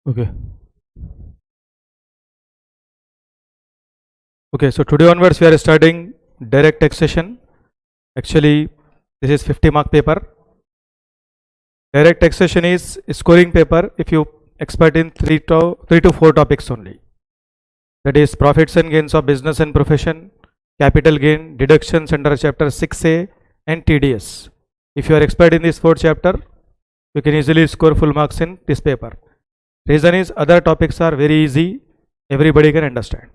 Okay. Okay, so today onwards we are starting direct taxation. Actually, this is 50 mark paper. Direct taxation is scoring paper if you expert in three to four topics only. That is profits and gains of business and profession, capital gain, deductions under chapter 6A and TDS. If you are expert in this fourth chapter, you can easily score full marks in this paper. Reason is other topics are very easy, everybody can understand.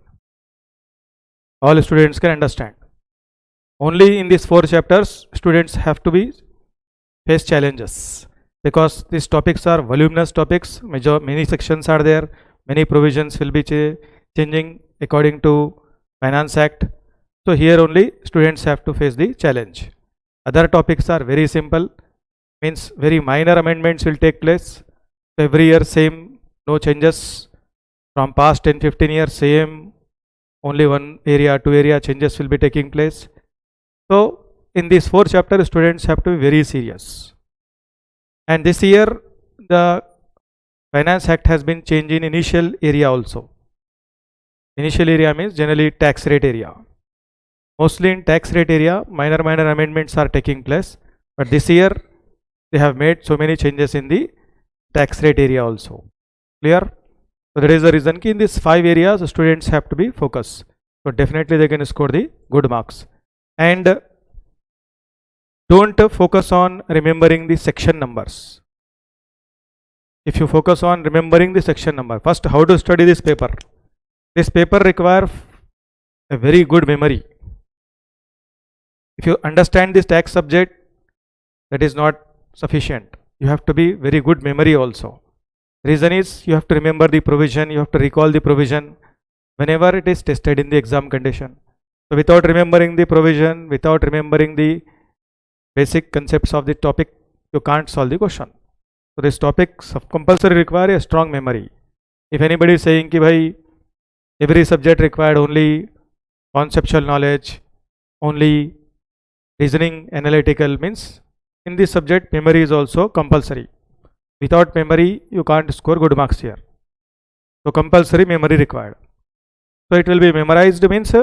All students can understand. Only in these four chapters, students have to be face challenges because these topics are voluminous topics. Many sections are there. Many provisions will be changing according to Finance Act. So here only students have to face the challenge. Other topics are very simple. Means very minor amendments will take place. Every year same, no changes. From past 10-15 years same. Only one area, two area changes will be taking place. So in this fourth chapter, students have to be very serious. And this year, the Finance Act has been changed in initial area also. Initial area means generally tax rate area. Mostly in tax rate area, minor amendments are taking place. But this year, they have made so many changes in the tax rate area also. Clear? So that is the reason in these 5 areas students have to be focused. So definitely they can score the good marks. And don't focus on remembering the section numbers. If you focus on remembering the section number, first how to study this paper. This paper requires a very good memory. If you understand this tax subject, that is not sufficient. You have to be very good memory also. Reason is you have to remember the provision, you have to recall the provision whenever it is tested in the exam condition. So without remembering the provision, without remembering the basic concepts of the topic, you can't solve the question. So this topic compulsory require a strong memory. If anybody is saying ki bhai every subject required only conceptual knowledge, only reasoning analytical, means in this subject memory is also compulsory. Without memory, you can't score good marks here. So compulsory memory required. So it will be memorized means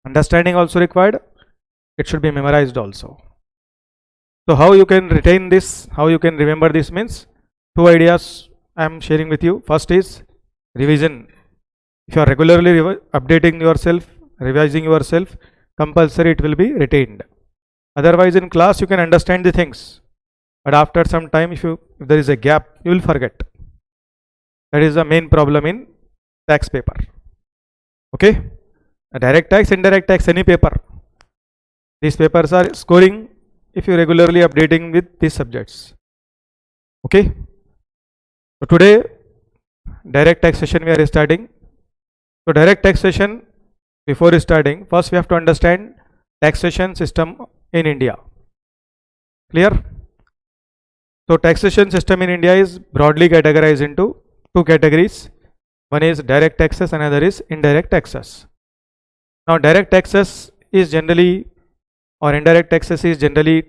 understanding also required. It should be memorized also. So how you can retain this, how you can remember this means two ideas I am sharing with you. First is revision. If you are regularly updating yourself, revising yourself, compulsory it will be retained. Otherwise in class you can understand the things. But after some time, if there is a gap, you will forget. That is the main problem in tax paper. Okay? A direct tax, indirect tax, any paper. These papers are scoring if you regularly updating with these subjects. Okay? So today, direct taxation we are starting. So direct taxation, before starting, first we have to understand taxation system in India. Clear? So taxation system in India is broadly categorized into two categories. One is direct taxes, another is indirect taxes. Now direct taxes is generally, or indirect taxes is generally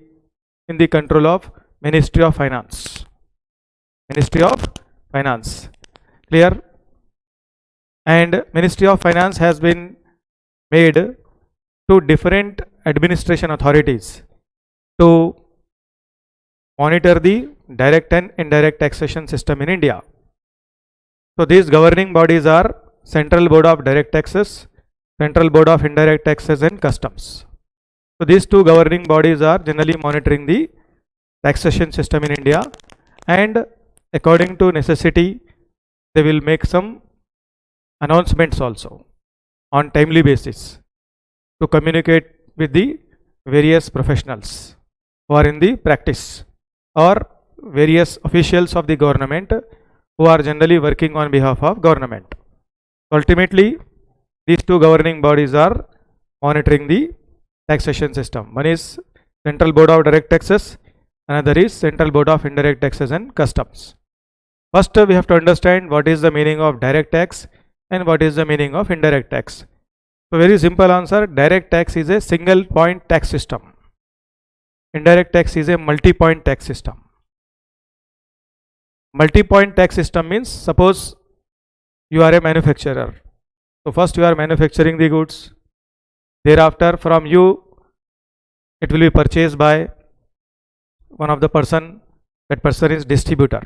in the control of Ministry of Finance. Ministry of Finance. Clear? And Ministry of Finance has been made to different administration authorities to monitor the direct and indirect taxation system in India. So these governing bodies are Central Board of Direct Taxes, Central Board of Indirect Taxes and Customs. So these two governing bodies are generally monitoring the taxation system in India, and according to necessity they will make some announcements also on timely basis to communicate with the various professionals who are in the practice, or various officials of the government who are generally working on behalf of government. Ultimately, these two governing bodies are monitoring the taxation system. One is Central Board of Direct Taxes, another is Central Board of Indirect Taxes and Customs. First, we have to understand what is the meaning of direct tax and what is the meaning of indirect tax. So very simple answer, direct tax is a single point tax system. Indirect tax is a multi-point tax system. Multi-point tax system means, suppose you are a manufacturer. So first you are manufacturing the goods. Thereafter from you it will be purchased by one of the person. That person is distributor.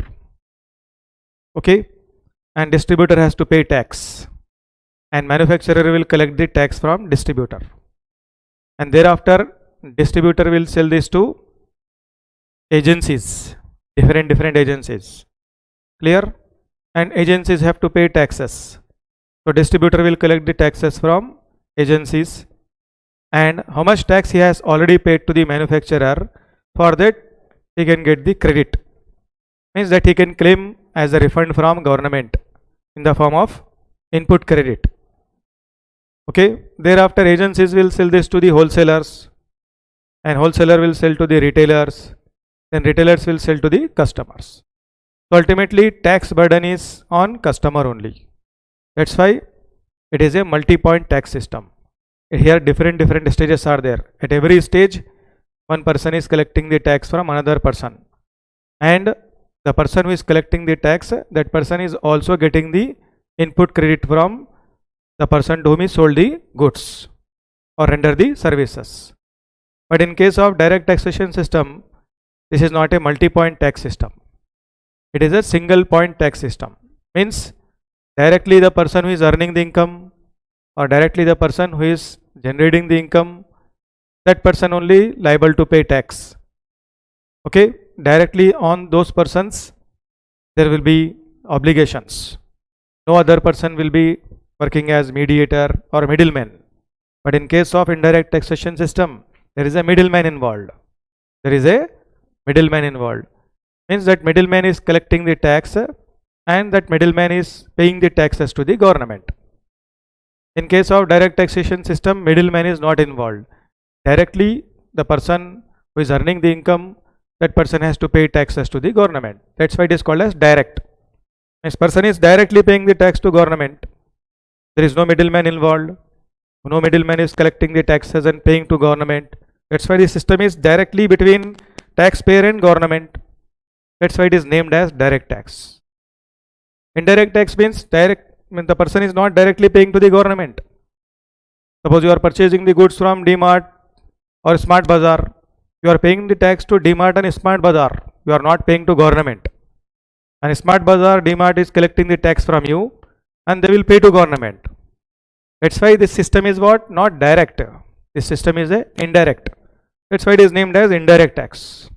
Okay, and distributor has to pay tax, and manufacturer will collect the tax from distributor, and thereafter distributor will sell this to agencies, different agencies. Clear? And agencies have to pay taxes. So distributor will collect the taxes from agencies, and how much tax he has already paid to the manufacturer, for that he can get the credit. Means that he can claim as a refund from government in the form of input credit. Okay, thereafter agencies will sell this to the wholesalers, and wholesaler will sell to the retailers, then retailers will sell to the customers. So ultimately tax burden is on customer only. That's why it is a multi-point tax system. Here different stages are there. At every stage one person is collecting the tax from another person, and the person who is collecting the tax, that person is also getting the input credit from the person to whom he sold the goods or render the services. But in case of direct taxation system, this is not a multi-point tax system. It is a single point tax system. Means directly the person who is earning the income, or directly the person who is generating the income, that person only liable to pay tax. Okay, directly on those persons there will be obligations. No other person will be working as mediator or middleman. But in case of indirect taxation system, there is a middleman involved. There is a middleman involved. Means that middleman is collecting the tax, and that middleman is paying the taxes to the government. In case of direct taxation system, middleman is not involved. Directly the person who is earning the income, that person has to pay taxes to the government. That's why it is called as direct. This person is directly paying the tax to government. There is no middleman involved. No middleman is collecting the taxes and paying to government. That's why the system is directly between taxpayer and government. That's why it is named as direct tax. Indirect tax means the person is not directly paying to the government. Suppose you are purchasing the goods from DMart or Smart Bazaar. You are paying the tax to DMart and Smart Bazaar. You are not paying to government. And Smart Bazaar, DMart is collecting the tax from you, and they will pay to government. That's why this system is what? Not direct. This system is a indirect. That's why it is named as indirect tax.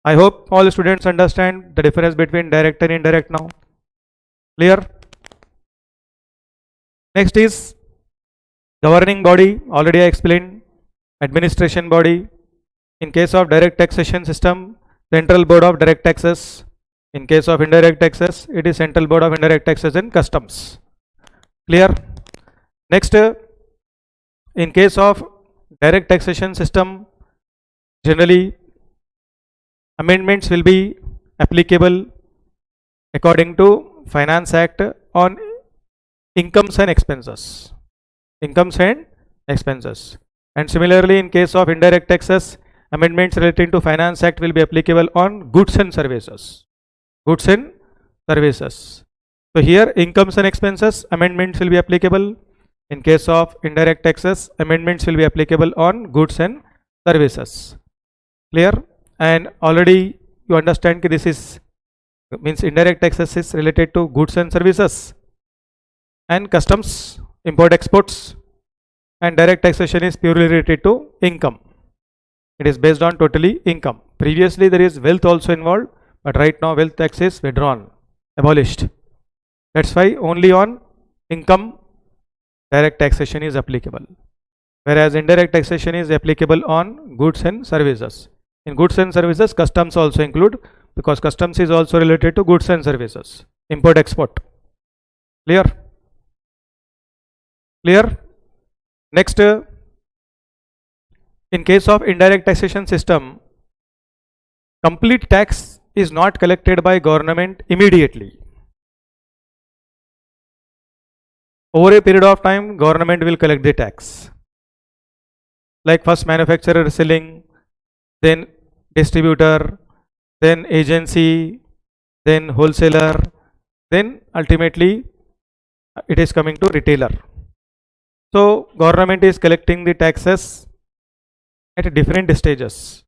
I hope all students understand the difference between direct and indirect now. Clear? Next is governing body. Already I explained. Administration body. In case of direct taxation system, Central Board of Direct Taxes. In case of indirect taxes, it is Central Board of Indirect Taxes and Customs. Clear? Next, in case of direct taxation system, generally amendments will be applicable according to Finance Act on incomes and expenses. Incomes and expenses. And similarly, in case of indirect taxes, amendments relating to Finance Act will be applicable on goods and services. Goods and services. So here incomes and expenses amendments will be applicable. In case of indirect taxes, amendments will be applicable on goods and services. Clear? And already you understand that this is means indirect taxes is related to goods and services, and customs, import exports, and direct taxation is purely related to income. It is based on totally income. Previously there is wealth also involved, but right now wealth tax is withdrawn, abolished. That's why only on income direct taxation is applicable, whereas indirect taxation is applicable on goods and services. In goods and services, customs also include, because customs is also related to goods and services, import export. Clear? Clear? Next, in case of indirect taxation system, complete tax is not collected by government immediately. Over a period of time, government will collect the tax. Like first manufacturer selling, then distributor, then agency, then wholesaler, then ultimately it is coming to retailer. So government is collecting the taxes at different stages.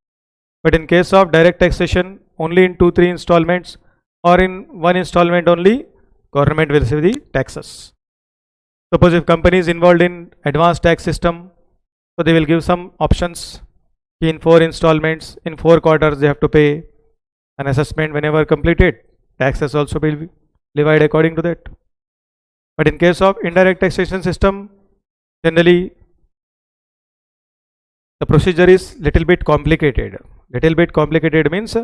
But in case of direct taxation, only in 2-3 installments or in one installment only, government will receive the taxes. Suppose if company is involved in advanced tax system, so they will give some options. In 4 installments, in 4 quarters, they have to pay an assessment whenever completed. Taxes also will be levied according to that. But in case of indirect taxation system, generally the procedure is little bit complicated. Little bit complicated means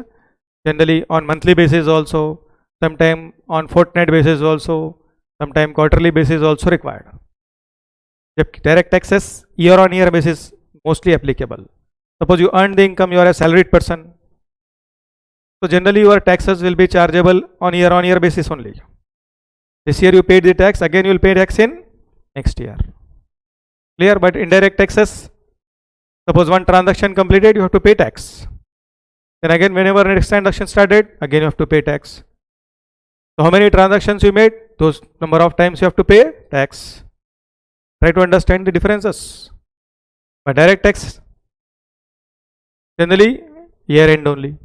generally on monthly basis also, sometime on fortnight basis also, sometime quarterly basis also required. Direct taxes year on year basis mostly applicable. Suppose you earn the income, you are a salaried person. So generally your taxes will be chargeable on year basis only. This year you paid the tax, again you will pay tax in next year. Clear? But indirect taxes, suppose one transaction completed, you have to pay tax. Then again whenever next transaction started, again you have to pay tax. So how many transactions you made, those number of times you have to pay tax. Try to understand the differences. But direct tax, generally year end only,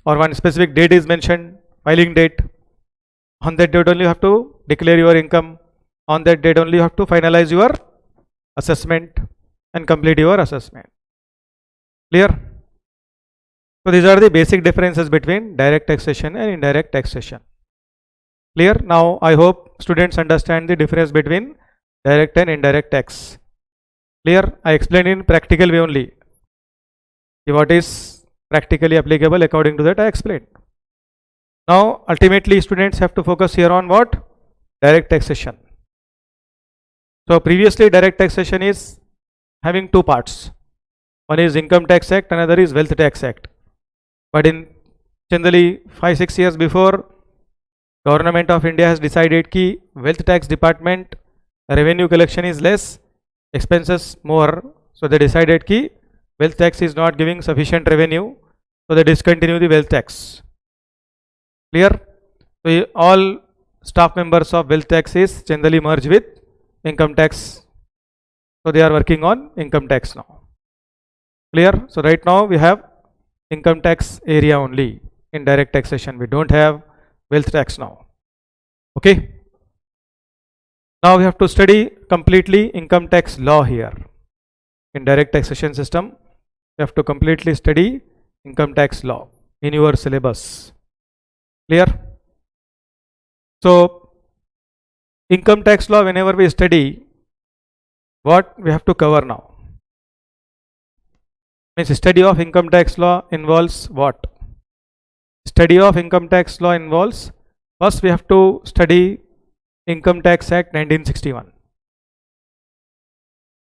or one specific date is mentioned, filing date. On that date only you have to declare your income. On that date only you have to finalize your assessment and complete your assessment. Clear? So these are the basic differences between direct taxation and indirect taxation. Clear? Now I hope students understand the difference between direct and indirect tax. Clear? I explained in practical way only. What is practically applicable, according to that I explained. Now ultimately students have to focus here on what? Direct taxation. So previously direct taxation is having 2 parts. One is Income Tax Act, another is Wealth Tax Act. But in generally 5-6 years before, Government of India has decided कि Wealth Tax Department revenue collection is less, expenses more. So they decided कि wealth tax is not giving sufficient revenue, so they discontinue the wealth tax. Clear? So all staff members of wealth tax is generally merged with income tax. So they are working on income tax now. Clear? So right now we have income tax area only in direct taxation. We don't have wealth tax now. Okay. Now we have to study completely income tax law here. In direct taxation system, you have to completely study income tax law in your syllabus. Clear? So income tax law, whenever we study, what we have to cover now? Means study of income tax law involves what? Study of income tax law involves, first we have to study Income Tax Act 1961.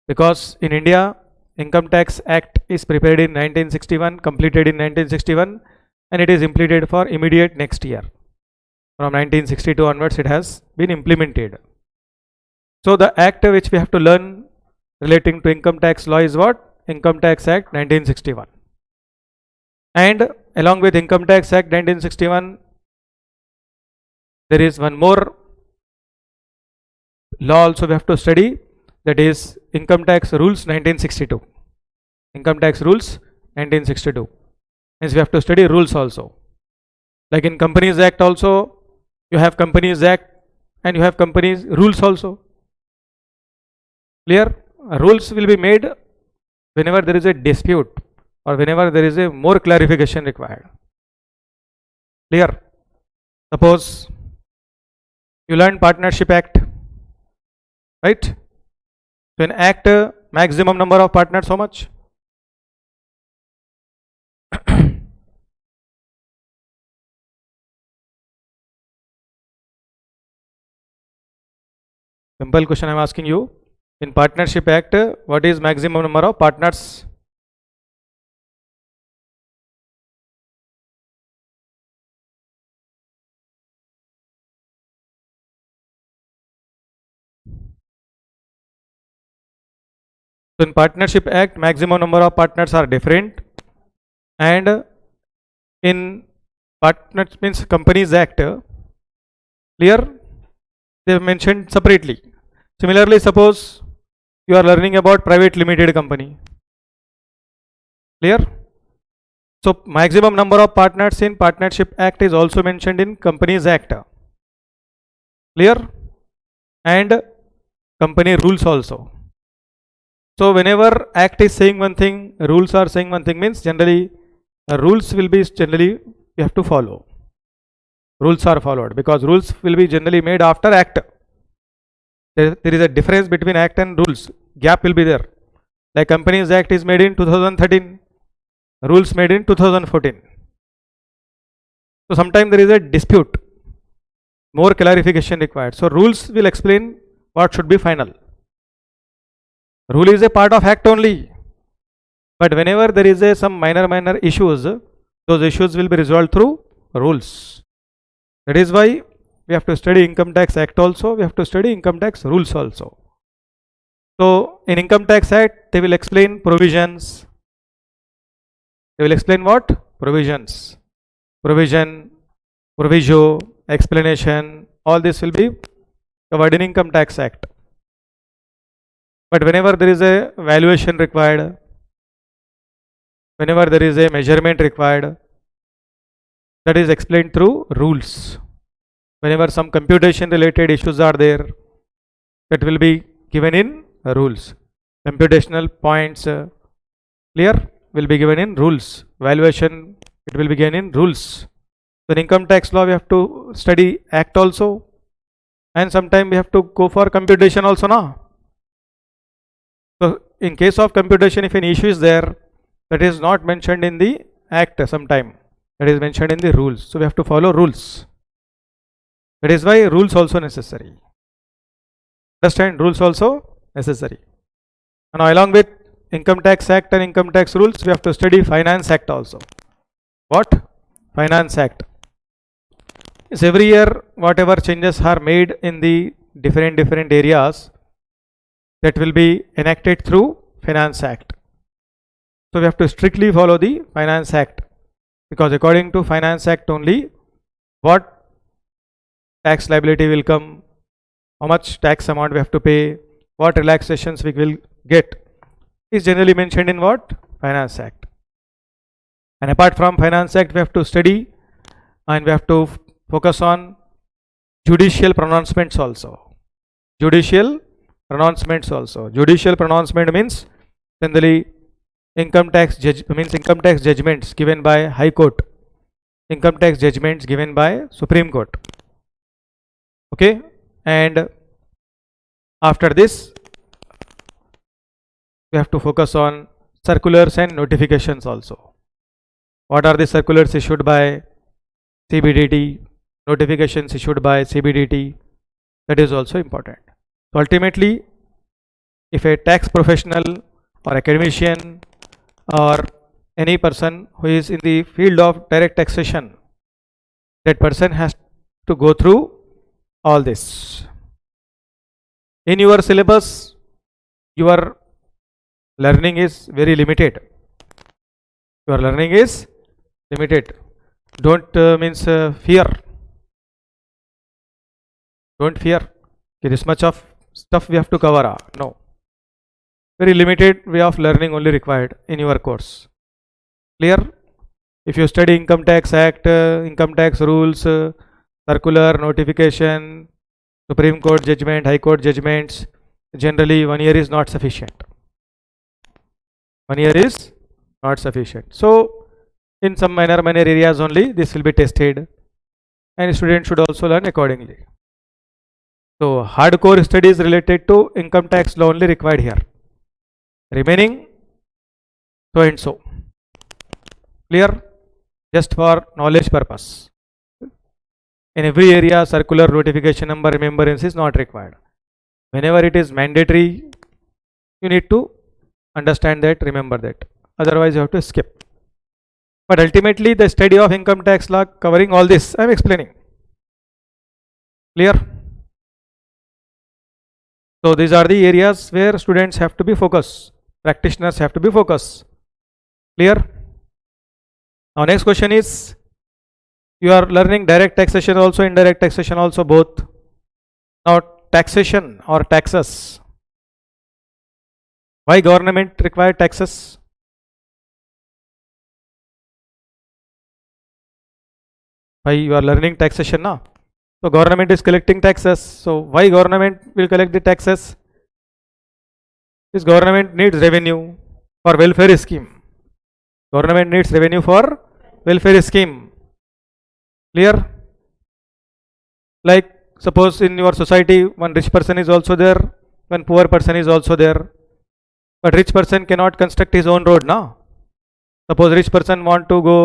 Because in India, Income Tax Act is prepared in 1961, completed in 1961, and it is implemented for immediate next year. From 1962 onwards it has been implemented. So the act which we have to learn relating to income tax law is what? Income Tax Act 1961. And along with Income Tax Act 1961, there is one more law also we have to study, that is Income Tax Rules 1962. Income Tax Rules 1962. Means we have to study rules also. Like in Companies Act also, you have Companies Act and you have Companies Rules also. Clear? Rules will be made whenever there is a dispute or whenever there is a more clarification required. Clear? Suppose you learn Partnership Act, right? So in Act, maximum number of partners, how much? Simple question I am asking you. In Partnership Act, what is maximum number of partners? So in Partnership Act, maximum number of partners are different, and in Partners means Companies Act. Clear? They have mentioned separately. Similarly, suppose you are learning about private limited company. Clear? So maximum number of partners in Partnership Act is also mentioned in Companies Act. Clear? And company rules also. So whenever Act is saying one thing, rules are saying one thing, means generally rules will be generally you have to follow. Rules are followed because rules will be generally made after Act. There is a difference between Act and rules. Gap will be there. Like Companies Act is made in 2013, rules made in 2014. So sometimes there is a dispute, more clarification required. So rules will explain what should be final. Rule is a part of Act only, but whenever there is some minor issues, those issues will be resolved through rules. That is why we have to study Income Tax Act also, we have to study Income Tax rules also. So in Income Tax Act, they will explain provisions. They will explain what? Provisions. Provision, proviso, explanation, all this will be covered in Income Tax Act. But whenever there is a valuation required, whenever there is a measurement required, that is explained through rules. Whenever some computation related issues are there, that will be given in rules. Computational points, clear, will be given in rules. Valuation, it will be given in rules. So in income tax law, we have to study Act also, and sometime we have to go for computation also now. So in case of computation, if an issue is there, that is not mentioned in the Act sometime, that is mentioned in the rules. So we have to follow rules. That is why rules also necessary. Understand, rules also necessary. And now along with Income Tax Act and Income Tax rules, we have to study Finance Act also. What? Finance Act. Yes, every year whatever changes are made in the different areas, that will be enacted through Finance Act. So we have to strictly follow the Finance Act, because according to Finance Act only, what tax liability will come, how much tax amount we have to pay, what relaxations we will get, is generally mentioned in what? Finance Act. And apart from Finance Act, we have to study and we have to focus on judicial pronouncements also. Judicial pronouncements also. Judicial pronouncement means generally income tax judgments given by High Court, income tax judgments given by Supreme Court. Okay, and after this we have to focus on circulars and notifications also. What are the circulars issued by CBDT, notifications issued by CBDT, that is also important. So ultimately, if a tax professional or academician or any person who is in the field of direct taxation, that person has to go through all this. In your syllabus, your learning is very limited. Your learning is limited. Don't fear. Don't fear. Okay, this much of stuff we have to cover. No. Very limited way of learning only required in your course. Clear? If you study Income Tax Act, income tax rules, circular, notification, Supreme Court judgment, High Court judgments, generally 1 year is not sufficient. 1 year is not sufficient. So in some minor areas only this will be tested, and students should also learn accordingly. So hardcore studies related to income tax law only required here. Remaining so and so. Clear? Just for knowledge purpose. In every area, circular, notification number, remembrance is not required. Whenever it is mandatory, you need to understand that, remember that. Otherwise you have to skip. But ultimately the study of income tax law covering all this I am explaining. Clear? So these are the areas where students have to be focused, practitioners have to be focused. Clear? Now next question is, You are learning direct taxation also, indirect taxation also, both. Now taxation or taxes. Why government require taxes? Why you are learning taxation now? So government is collecting taxes. So why government will collect the taxes? This government needs revenue for welfare scheme. Government needs revenue for welfare scheme. Clear? Like suppose in your society one rich person is also there, one poor person is also there. But rich person cannot construct his own road now. Suppose rich person want to go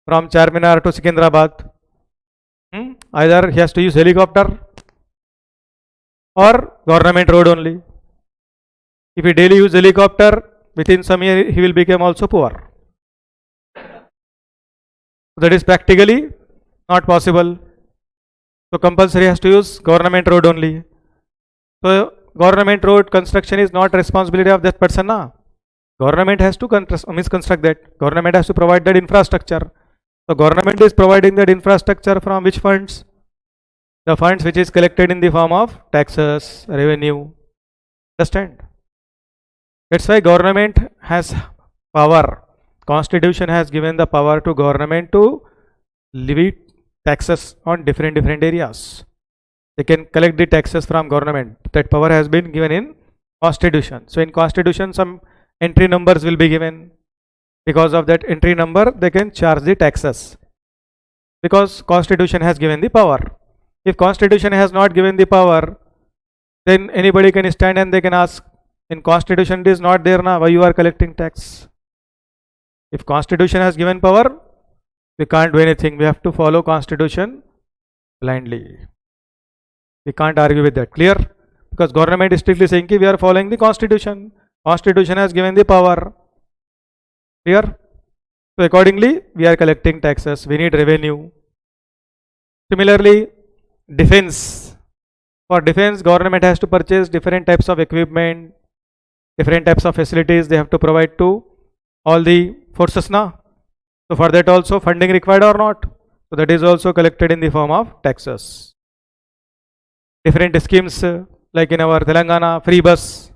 from Charminar to Secunderabad. Either he has to use helicopter or government road only. If he daily use helicopter, within some year he will become also poor. That is practically not possible. So compulsory has to use government road only. So government road construction is not responsibility of that person now. Government has to construct that. Government has to provide that infrastructure. So government is providing that infrastructure from which funds? The funds which is collected in the form of taxes, revenue. Understand? That's why government has power. Constitution has given the power to government to levy taxes on different areas. They can collect the taxes from government. That power has been given in Constitution. So in Constitution some entry numbers will be given. Because of that entry number they can charge the taxes. Because Constitution has given the power. If Constitution has not given the power, then anybody can stand and they can ask, in Constitution it is not there now, why you are collecting tax? If Constitution has given power, we can't do anything. We have to follow Constitution blindly. We can't argue with that. Clear? Because government is strictly saying we are following the Constitution. Constitution has given the power. Clear? So accordingly, we are collecting taxes. We need revenue. Similarly, defense. For defense, government has to purchase different types of equipment, different types of facilities they have to provide to all the forces now. So for that also funding required or not? So that is also collected in the form of taxes. Different schemes like in our Telangana, free bus.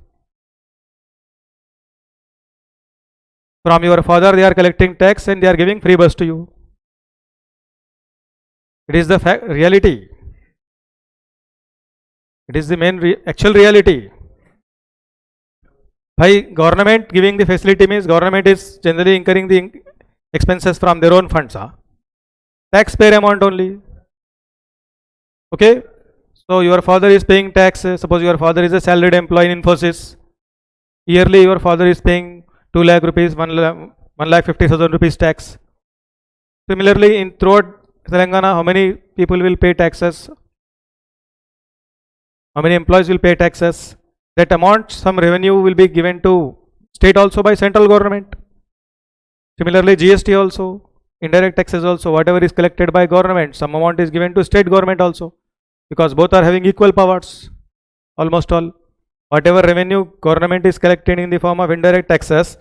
From your father they are collecting tax and they are giving free bus to you. It is the reality. It is the main actual reality. By government giving the facility means government is generally incurring the expenses from their own funds. Taxpayer amount only. Okay. So your father is paying tax. Suppose your father is a salaried employee in Infosys. Yearly your father is paying 2 lakh rupees, 1,50,000 rupees tax. Similarly, in throughout Telangana, how many people will pay taxes? How many employees will pay taxes? That amount, some revenue will be given to state also by central government. Similarly, GST also, indirect taxes also, whatever is collected by government, some amount is given to state government also. Because both are having equal powers, almost all. Whatever revenue government is collecting in the form of indirect taxes,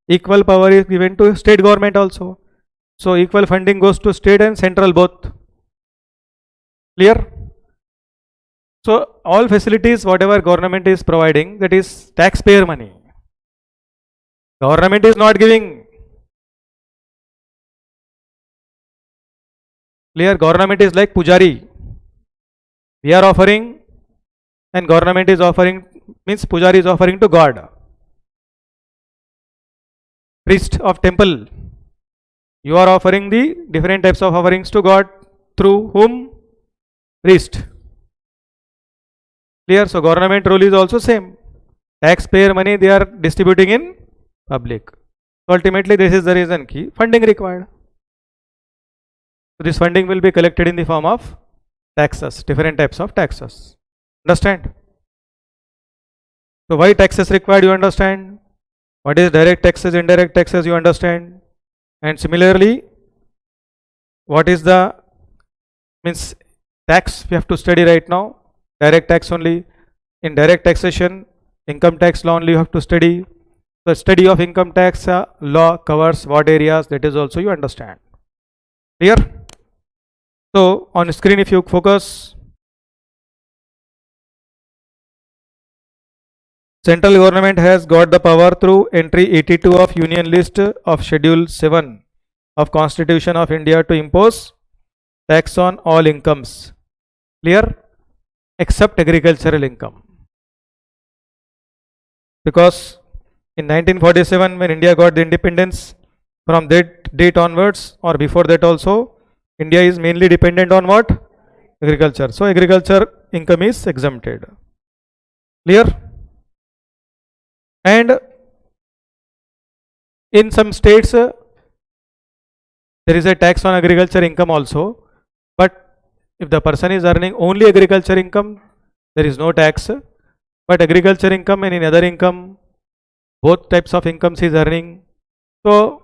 equal power is given to state government also. So equal funding goes to state and central both. Clear? So all facilities whatever government is providing, that is taxpayer money. Government is not giving. Clear? Government is like pujari. We are offering and government is offering, means pujari is offering to God. Priest of temple, you are offering the different types of offerings to God through whom? Priest. Clear? So government role is also same. Taxpayer money they are distributing in public. So ultimately this is the reason ki funding required. So this funding will be collected in the form of taxes, different types of taxes. Understand? So why taxes required, you understand? What is direct taxes, indirect taxes, you understand? And similarly, what is the means tax we have to study right now? Direct tax only. In direct taxation, income tax law only you have to study. The study of income tax law covers what areas, that is also you understand. Clear? So on screen, if you focus, central government has got the power through entry 82 of Union List of Schedule 7 of Constitution of India to impose tax on all incomes, clear, except agricultural income. Because in 1947, when India got the independence, from that date onwards or before that also, India is mainly dependent on what? Agriculture. So agriculture income is exempted. Clear? And in some states, there is a tax on agriculture income also. But if the person is earning only agriculture income, there is no tax. But agriculture income and in other income, both types of incomes is earning. So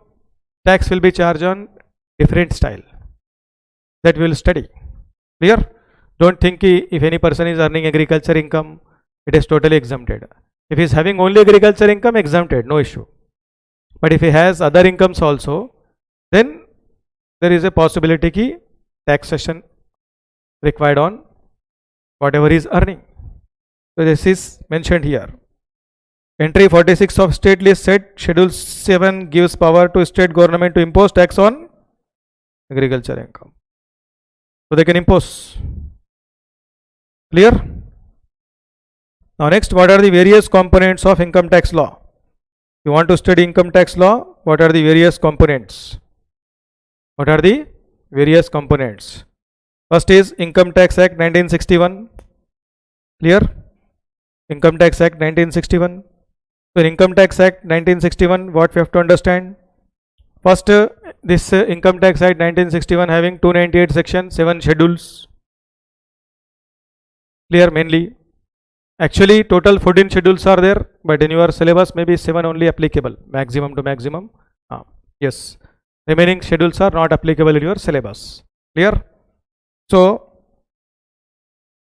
tax will be charged on different style. That we will study. Clear? Don't think if any person is earning agriculture income, it is totally exempted. If he is having only agriculture income, exempted, no issue. But if he has other incomes also, then there is a possibility ki taxation required on whatever he is earning. So this is mentioned here. Entry 46 of state list said Schedule 7 gives power to state government to impose tax on agriculture income. So they can impose. Clear? Now next, what are the various components of income tax law? You want to study income tax law, what are the various components? What are the various components? First is Income Tax Act 1961. Clear? Income Tax Act 1961. So in Income Tax Act 1961, what we have to understand? First, this Income Tax Act 1961 having 298 sections, 7 schedules. Clear? Mainly. Actually, total 14 schedules are there, but in your syllabus, maybe 7 only applicable, maximum to maximum. Yes. Remaining schedules are not applicable in your syllabus. Clear? So,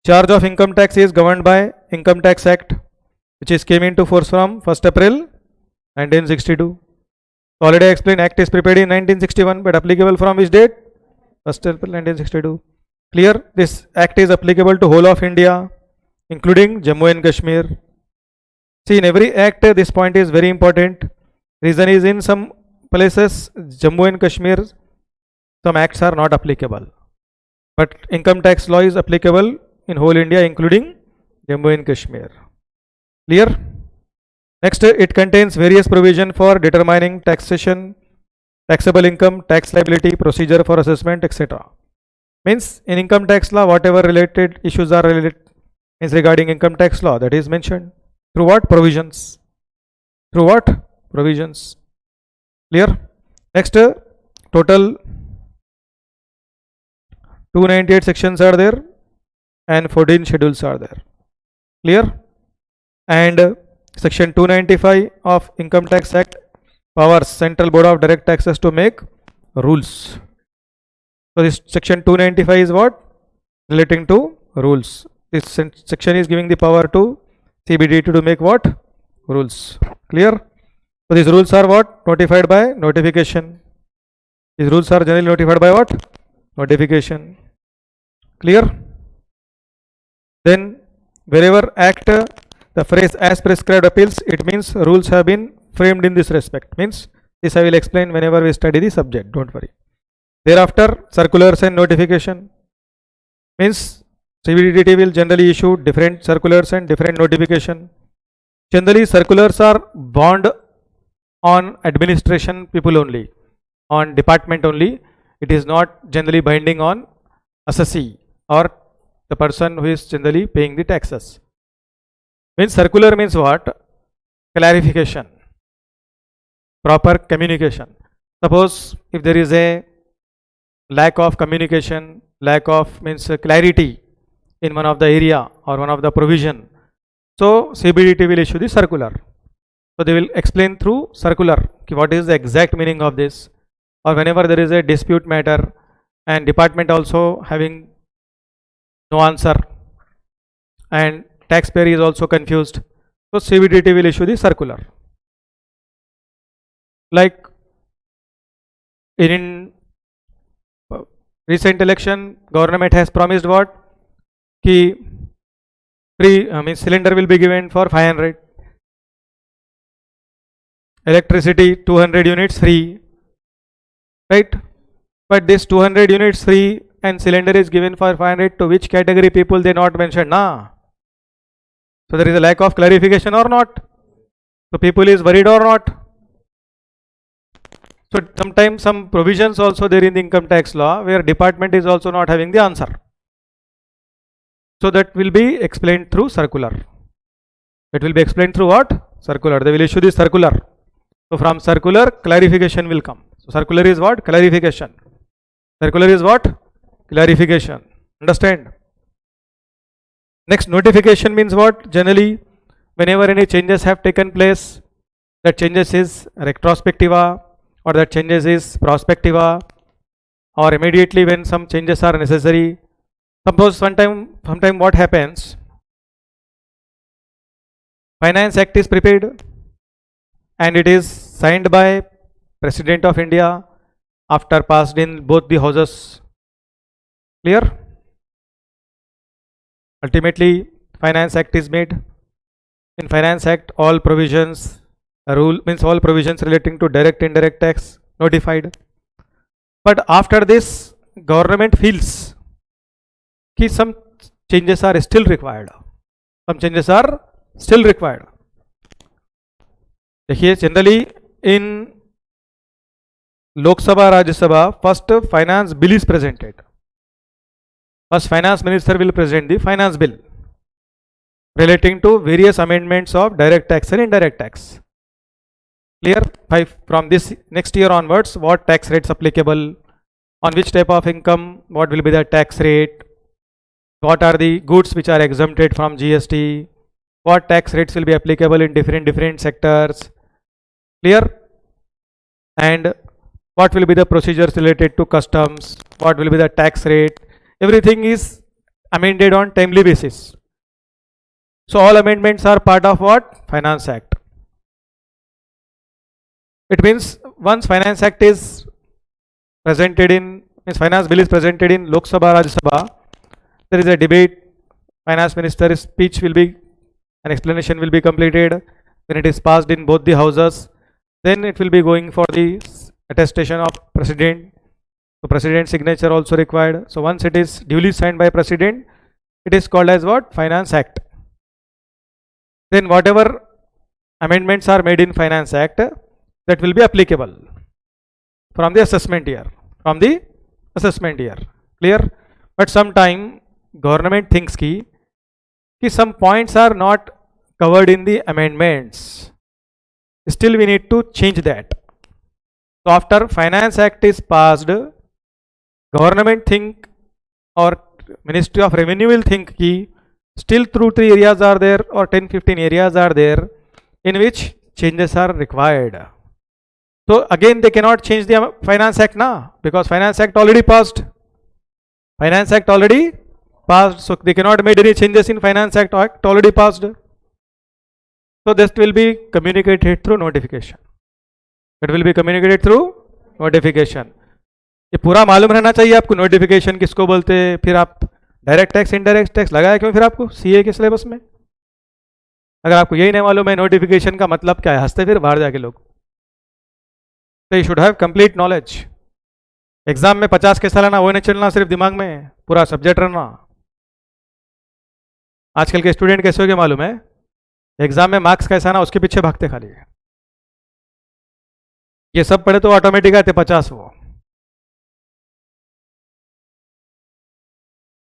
charge of income tax is governed by Income Tax Act, which is came into force from 1st April 1962. Already explained, Act is prepared in 1961, but applicable from which date? 1st April 1962. Clear? This Act is applicable to whole of India, including Jammu and Kashmir. See, in every act, this point is very important. Reason is, in some places, Jammu and Kashmir, some acts are not applicable. But income tax law is applicable in whole India, including Jammu and Kashmir. Clear? Next, it contains various provision for determining taxation, taxable income, tax liability, procedure for assessment, etc. Means in income tax law, whatever related issues are related is regarding income tax law, that is mentioned through what? Provisions. Through what? Provisions. Clear? Next, total 298 sections are there and 14 schedules are there. Clear? And section 295 of Income Tax Act powers Central Board of Direct Taxes to make rules. So this section 295 is what? Relating to rules. This section is giving the power to CBDT to make what? Rules. Clear? So these rules are what? Notified by notification. These rules are generally notified by what? Notification. Clear? Then wherever act the phrase as prescribed appeals, it means rules have been framed in this respect. Means this I will explain whenever we study the subject, don't worry. Thereafter, circulars and notification. Means CBDT will generally issue different circulars and different notification. Generally, circulars are bound on administration people only, on department only. It is not generally binding on assessee or the person who is generally paying the taxes. Means circular means what? Clarification, proper communication. Suppose if there is a lack of communication, lack of means clarity in one of the area or one of the provision, so CBDT will issue the circular. So they will explain through circular what is the exact meaning of this, or whenever there is a dispute matter and department also having no answer and taxpayer is also confused, so CBDT will issue the circular. Like in recent election, government has promised what? Ki free, cylinder will be given for 500. Electricity 200 units free, right? But this 200 units free and cylinder is given for 500 to which category people they not mentioned, na? So there is a lack of clarification or not? So people is worried or not? So sometimes some provisions also there in the income tax law where department is also not having the answer. So that will be explained through circular. It will be explained through what? Circular. They will issue this circular. So from circular, clarification will come. So circular is what? Clarification. Circular is what? Clarification. Understand? Next, notification means what? Generally, whenever any changes have taken place, that changes is retrospectiva or that changes is prospectiva, or immediately when some changes are necessary. Suppose sometime what happens? Finance Act is prepared and it is signed by President of India after passed in both the houses. Clear? Ultimately, Finance Act is made. In Finance Act, all provisions, rule means all provisions relating to direct indirect tax notified. But after this, government feels that some changes are still required. Some changes are still required. देखिए generally in Lok Sabha, Rajya Sabha, first finance bill is presented. First finance minister will present the finance bill relating to various amendments of direct tax and indirect tax. Clear? From this next year onwards, what tax rates applicable, on which type of income, what will be the tax rate, what are the goods which are exempted from GST, what tax rates will be applicable in different sectors. Clear? And what will be the procedures related to customs, what will be the tax rate, everything is amended on timely basis. So all amendments are part of what? Finance Act. It means once Finance Act is presented in, Finance Bill is presented in Lok Sabha, Rajya Sabha, there is a debate, Finance Minister's speech will be, an explanation will be completed, then it is passed in both the houses, then it will be going for the attestation of President. So President's signature also required. So once it is duly signed by President, it is called as what? Finance Act. Then whatever amendments are made in Finance Act, that will be applicable from the assessment year. From the assessment year. Clear? But sometime government thinks ki some points are not covered in the amendments. Still we need to change that. So after Finance Act is passed, government think or Ministry of Revenue will think ki still 2-3 areas are there or 10-15 areas are there in which changes are required. So again they cannot change the Finance Act now because Finance Act already passed. Finance Act already passed, so they cannot make any changes in Finance Act already passed. So this will be communicated through notification. It will be communicated through notification. ये पूरा मालूम रहना चाहिए आपको notification किसको बोलते हैं, फिर आप डायरेक्ट टैक्स इंडायरेक्ट टैक्स लगाया क्यों फिर आपको सीए के सिलेबस में? अगर आपको यही नहीं मालूम है नोटिफिकेशन का मतलब क्या है, हंसते फिर बाहर जाके लोग. तो you should have complete knowledge. Exam में 50 कैसा लाना वो नहीं चलना, सिर्फ दिमाग में पूरा सब्जेक्ट रहना. आजकल के स्टूडेंट कैसे हो गए मालूम है, एग्जाम में मार्क्स कैसा ना उसके पीछे भागते खाली. ये सब पढ़े तो ऑटोमेटिक आते 50 वो.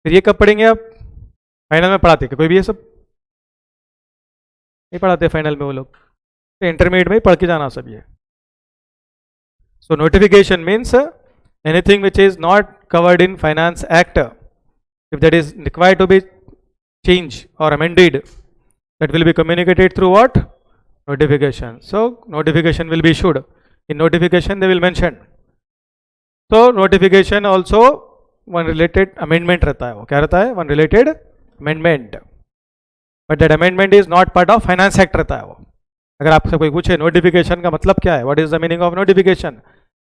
फिर ये कब पढ़ेंगे आप? फाइनल में पढ़ाते कोई भी ये सब नहीं पढ़ाते फाइनल में वो लोग, तो इंटरमीडिएट में ही पढ़ के जाना सब ये. सो notification means anything which is not covered in Finance Act, if that is required to be changed or amended, that will be communicated through what? Notification. So notification will be issued. In notification they will mention. So notification also one related amendment रहता है. वो क्या रहता है? One related amendment. But that amendment is not part of Finance Act रहता है वो. अगर आपसे कोई पूछे नोटिफिकेशन का मतलब क्या है, what is the meaning of notification?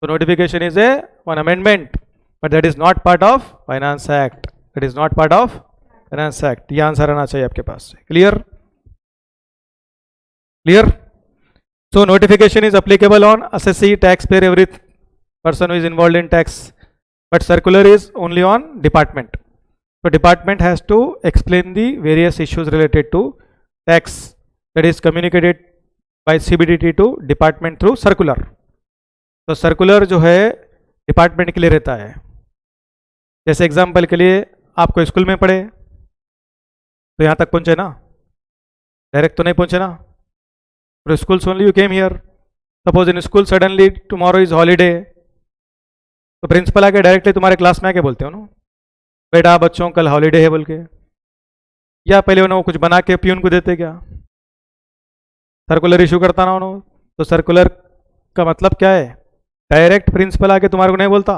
So notification is a one amendment but that is not part of finance act, that is not part of finance act. ये आंसर आना चाहिए आपके पास। Clear? Clear? So notification is applicable on assessee, taxpayer, every person who is involved in tax, but circular is only on department. So department has to explain the various issues related to tax, that is communicated by CBDT to department through circular. तो circular जो है department के लिए रहता है। जैसे example के लिए आपको स्कूल में पढ़े तो यहाँ तक पहुँचे ना, डायरेक्ट तो नहीं पहुँचे ना। For schools only you came here. Suppose in school suddenly tomorrow is holiday, तो प्रिंसिपल आके डायरेक्टली तुम्हारे क्लास में आके बोलते हो ना, बेटा बच्चों कल हॉलीडे है बोल के, या पहले उन्हें वो कुछ बना के प्यून को देते क्या? सर्कुलर इशू करता ना उन्होंने। तो सर्कुलर का मतलब क्या है? डायरेक्ट प्रिंसिपल आके तुम्हारे को नहीं बोलता,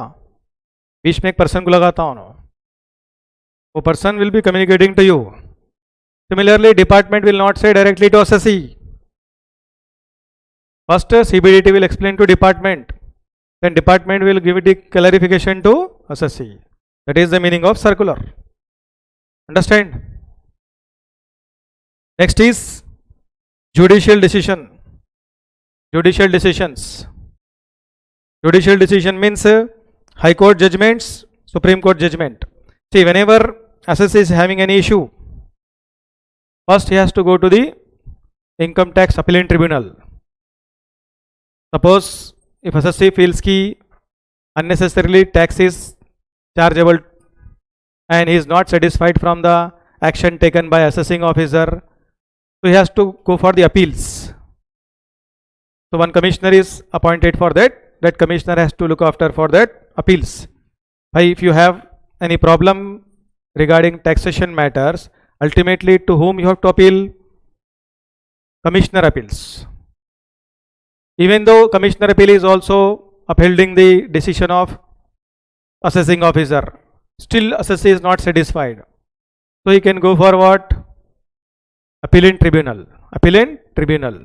बीच में एक पर्सन को लगाता उन्होंने, वो person will be communicating to you. Similarly department will not say directly to assessee. First, CBDT will explain to department, then department will give the clarification to assessee. That is the meaning of circular. Understand? Next is judicial decision. Judicial decisions. Judicial decision means High Court judgments, Supreme Court judgment. See, whenever assessee is having any issue, first he has to go to the Income Tax Appellate Tribunal. Suppose if assessee feels ki unnecessarily tax is chargeable and he is not satisfied from the action taken by assessing officer, so he has to go for the appeals. So one commissioner is appointed for that. That commissioner has to look after for that appeals. If you have any problem regarding taxation matters, ultimately to whom you have to appeal? Commissioner appeals. Even though commissioner appeal is also upholding the decision of assessing officer, still assessee is not satisfied, so he can go for what? Appellate tribunal. Appellate tribunal.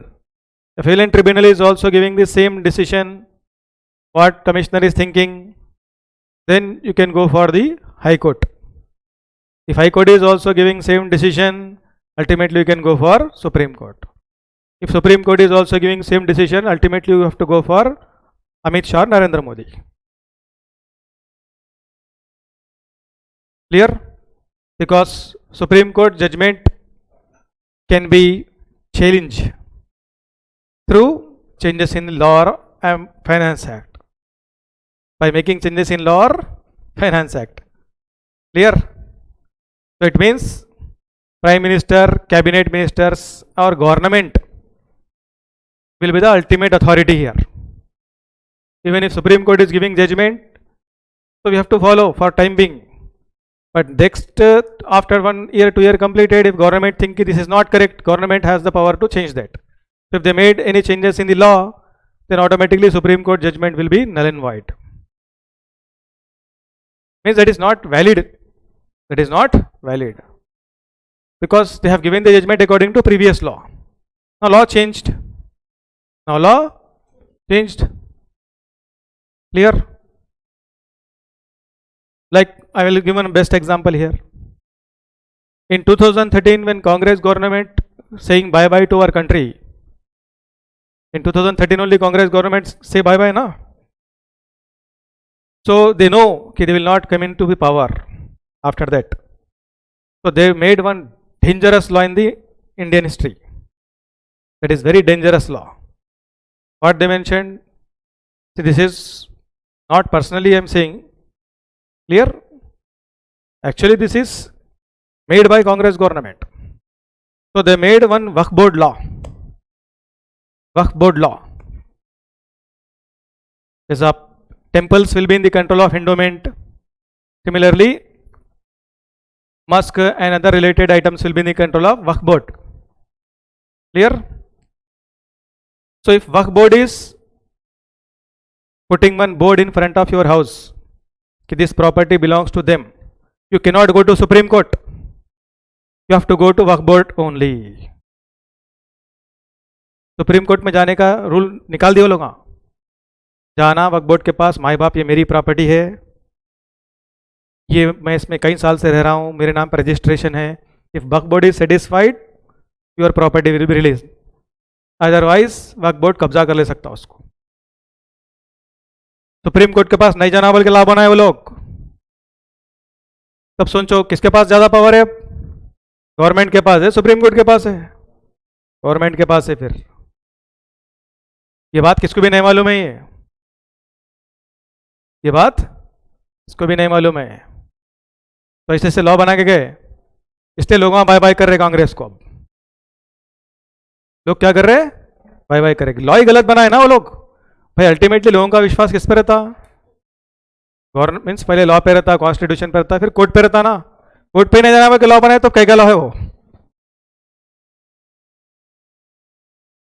Appellate tribunal is also giving the same decision what commissioner is thinking, then you can go for the High Court. If High Court is also giving same decision, ultimately you can go for Supreme Court. If Supreme Court is also giving same decision, ultimately you have to go for Amit Shah, Narendra Modi. Clear? Because Supreme Court judgment can be challenged through changes in law and Finance Act. By making changes in law or Finance Act. Clear? So it means Prime Minister, Cabinet Ministers or government will be the ultimate authority here. Even if Supreme Court is giving judgment, so we have to follow for time being. But next, after 1 year, 2 year completed, if government think this is not correct, government has the power to change that. So if they made any changes in the law, then automatically Supreme Court judgment will be null and void. Means that is not valid. That is not valid. Because they have given the judgment according to previous law. Now law changed. Now law changed. Clear? Like I will give one best example here. In 2013, when Congress government saying bye bye to our country, in 2013 only Congress government say bye bye, na? So they know that they will not come into the power after that. So they made one dangerous law in the Indian history. That is very dangerous law. What they mentioned? See, this is not personally I am saying. Clear? Actually this is made by Congress government. So they made one Waqf board law. Waqf board law. Is a temples will be in the control of endowment. Similarly, mosque and other related items will be in the control of Waqf board. Clear? So if Waqf board is putting one board in front of your house, this property belongs to them, you cannot go to Supreme Court. You have to go to Waqf board only. Supreme court में जाने का rule निकाल दिया लोग, जाना वक्फ board के पास, माई बाप ये मेरी प्रॉपर्टी है, ये मैं इसमें कई साल से रह रहा हूँ, मेरे नाम पर रजिस्ट्रेशन है, if Waqf board is satisfied your property will be release, otherwise Waqf board कब्जा कर ले सकता है उसको। सुप्रीम कोर्ट के पास नहीं जाना बल्कि ला बनाए वो लोग। तब सोचो किसके पास ज्यादा पावर है? गवर्नमेंट के पास है, सुप्रीम कोर्ट के पास है? गवर्नमेंट के पास है। फिर ये बात किसको भी नहीं मालूम है, ये बात इसको भी नहीं मालूम है। तो ऐसे से लॉ बना के गए, इसलिए लोग बाय बाय कर रहे कांग्रेस को। अब लोग क्या कर रहे हैं? बाय बाय करेंगे। लॉ ही गलत बना है ना वो लोग। भाई अल्टीमेटली लोगों का विश्वास किस पे रहता? गवर्नमेंट मीन्स पहले लॉ पे रहता, कॉन्स्टिट्यूशन पे रहता, फिर कोर्ट पे रहता ना। कोर्ट पे नहीं जाना कि लॉ बनाए तो क्या लॉ है वो,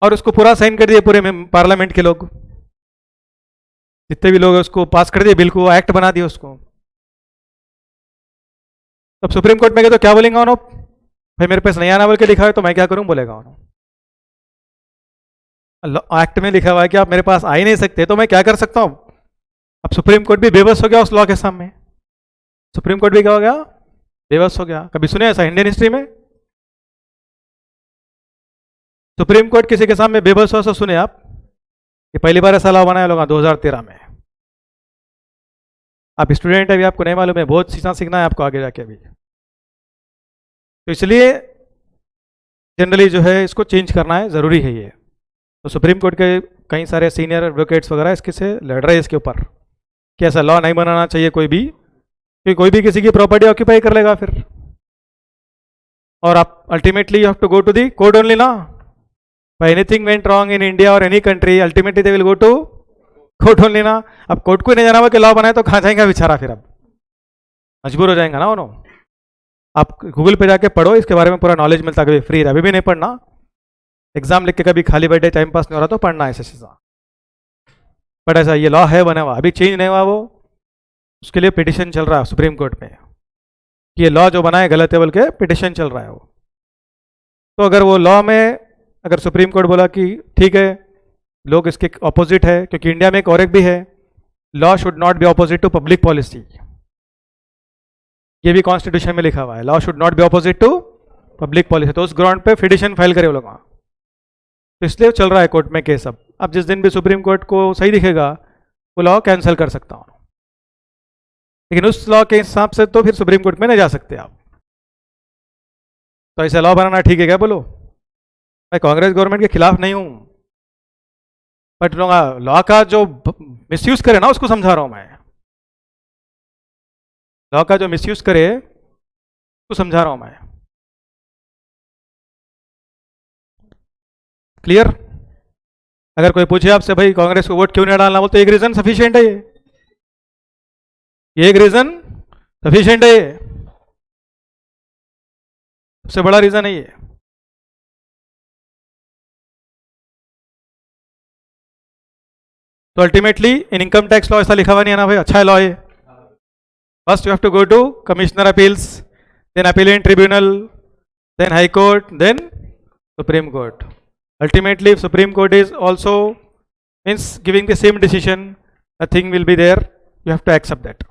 और उसको पूरा साइन कर दिए पूरे पार्लियामेंट के लोग, जितने भी लोग हैं उसको पास कर दिए बिल को, एक्ट बना दिया उसको। तब सुप्रीम कोर्ट में गए तो क्या बोलेंगे उन्होंने? भाई मेरे पास नहीं आना बोल के लिखा है तो मैं क्या करूं, बोलेगा उन्होंने। एक्ट में लिखा हुआ है कि आप मेरे पास आ ही नहीं सकते, तो मैं क्या कर सकता हूं? अब सुप्रीम कोर्ट भी बेबस हो गया उस लॉ के सामने। सुप्रीम कोर्ट भी क्या हो गया? बेबस हो गया। कभी सुने ऐसा इंडियन हिस्ट्री में? सुप्रीम कोर्ट किसी के सामने बेबस हो, सुने आप? ये पहली बार ऐसा लॉ बनाया लोग 2013 में। आप स्टूडेंट है, अभी आपको नहीं मालूम है, बहुत सीखना है आपको आगे जाके अभी। तो इसलिए जनरली जो है इसको चेंज करना है, ज़रूरी है ये। तो सुप्रीम कोर्ट के कई सारे सीनियर एडवोकेट्स वगैरह इसके से लड़ रहे हैं इसके ऊपर कि ऐसा लॉ नहीं बनाना चाहिए कोई भी, कि कोई भी किसी की प्रॉपर्टी ऑक्यूपाई कर लेगा फिर। और आप ultimately you have to go to the court only ना। By anything went wrong in India or any country, ultimately they will go to court only ना। अब कोर्ट को नहीं जाना हुआ कि लॉ बनाए तो कहाँ जाएंगे बेचारा, फिर अब मजबूर हो जाएगा ना उन्होंने। आप गूगल पे जाके पढ़ो, इसके बारे में पूरा नॉलेज मिलता है, कभी फ्री है, अभी भी नहीं पढ़ना। एग्जाम लिख के कभी खाली बैठे टाइम पास नहीं हो रहा तो पढ़ना ऐसा चीज़। बट ऐसा ये लॉ है बना हुआ, अभी चेंज नहीं हुआ वो, उसके लिए पिटिशन चल रहा है सुप्रीम कोर्ट में कि ये लॉ जो बना है गलत है बोल के पिटिशन चल रहा है वो। तो अगर वो लॉ में अगर सुप्रीम कोर्ट बोला कि ठीक है लोग इसके ऑपोजिट है, क्योंकि इंडिया में एक और एक भी है, law should not be opposite to public policy, ये भी कॉन्स्टिट्यूशन में लिखा हुआ है, law should not be opposite to public policy. तो उस ग्राउंड पे पिटिशन फाइल करे वो लोग, तो इसलिए चल रहा है कोर्ट में केस। अब जिस दिन भी सुप्रीम कोर्ट को सही दिखेगा वो लॉ कैंसिल कर सकता हूँ, लेकिन उस लॉ के हिसाब से तो फिर सुप्रीम कोर्ट में नहीं जा सकते आप। तो ऐसा लॉ बनाना ठीक है क्या? बोलो। मैं कांग्रेस गवर्नमेंट के खिलाफ नहीं हूं, बट लॉ का जो मिसयूज करे ना उसको समझा रहा हूं मैं। लॉ का जो मिसयूज करे उसको समझा रहा हूं मैं। क्लियर? अगर कोई पूछे आपसे भाई कांग्रेस को वोट क्यों नहीं डालना, बोलते तो एक रीजन सफिशिएंट है, ये एक रीजन सफिशिएंट है, ये सबसे बड़ा रीजन है ये। तो अल्टीमेटली इन इनकम टैक्स लॉ ऐसा लिखा हुआ नहीं है ना भाई, अच्छा है लॉ है। First you have to go to commissioner appeals, then appellate tribunal, then high court, then supreme court. Ultimately supreme court is also means giving the same decision, nothing will be there, you have to accept that.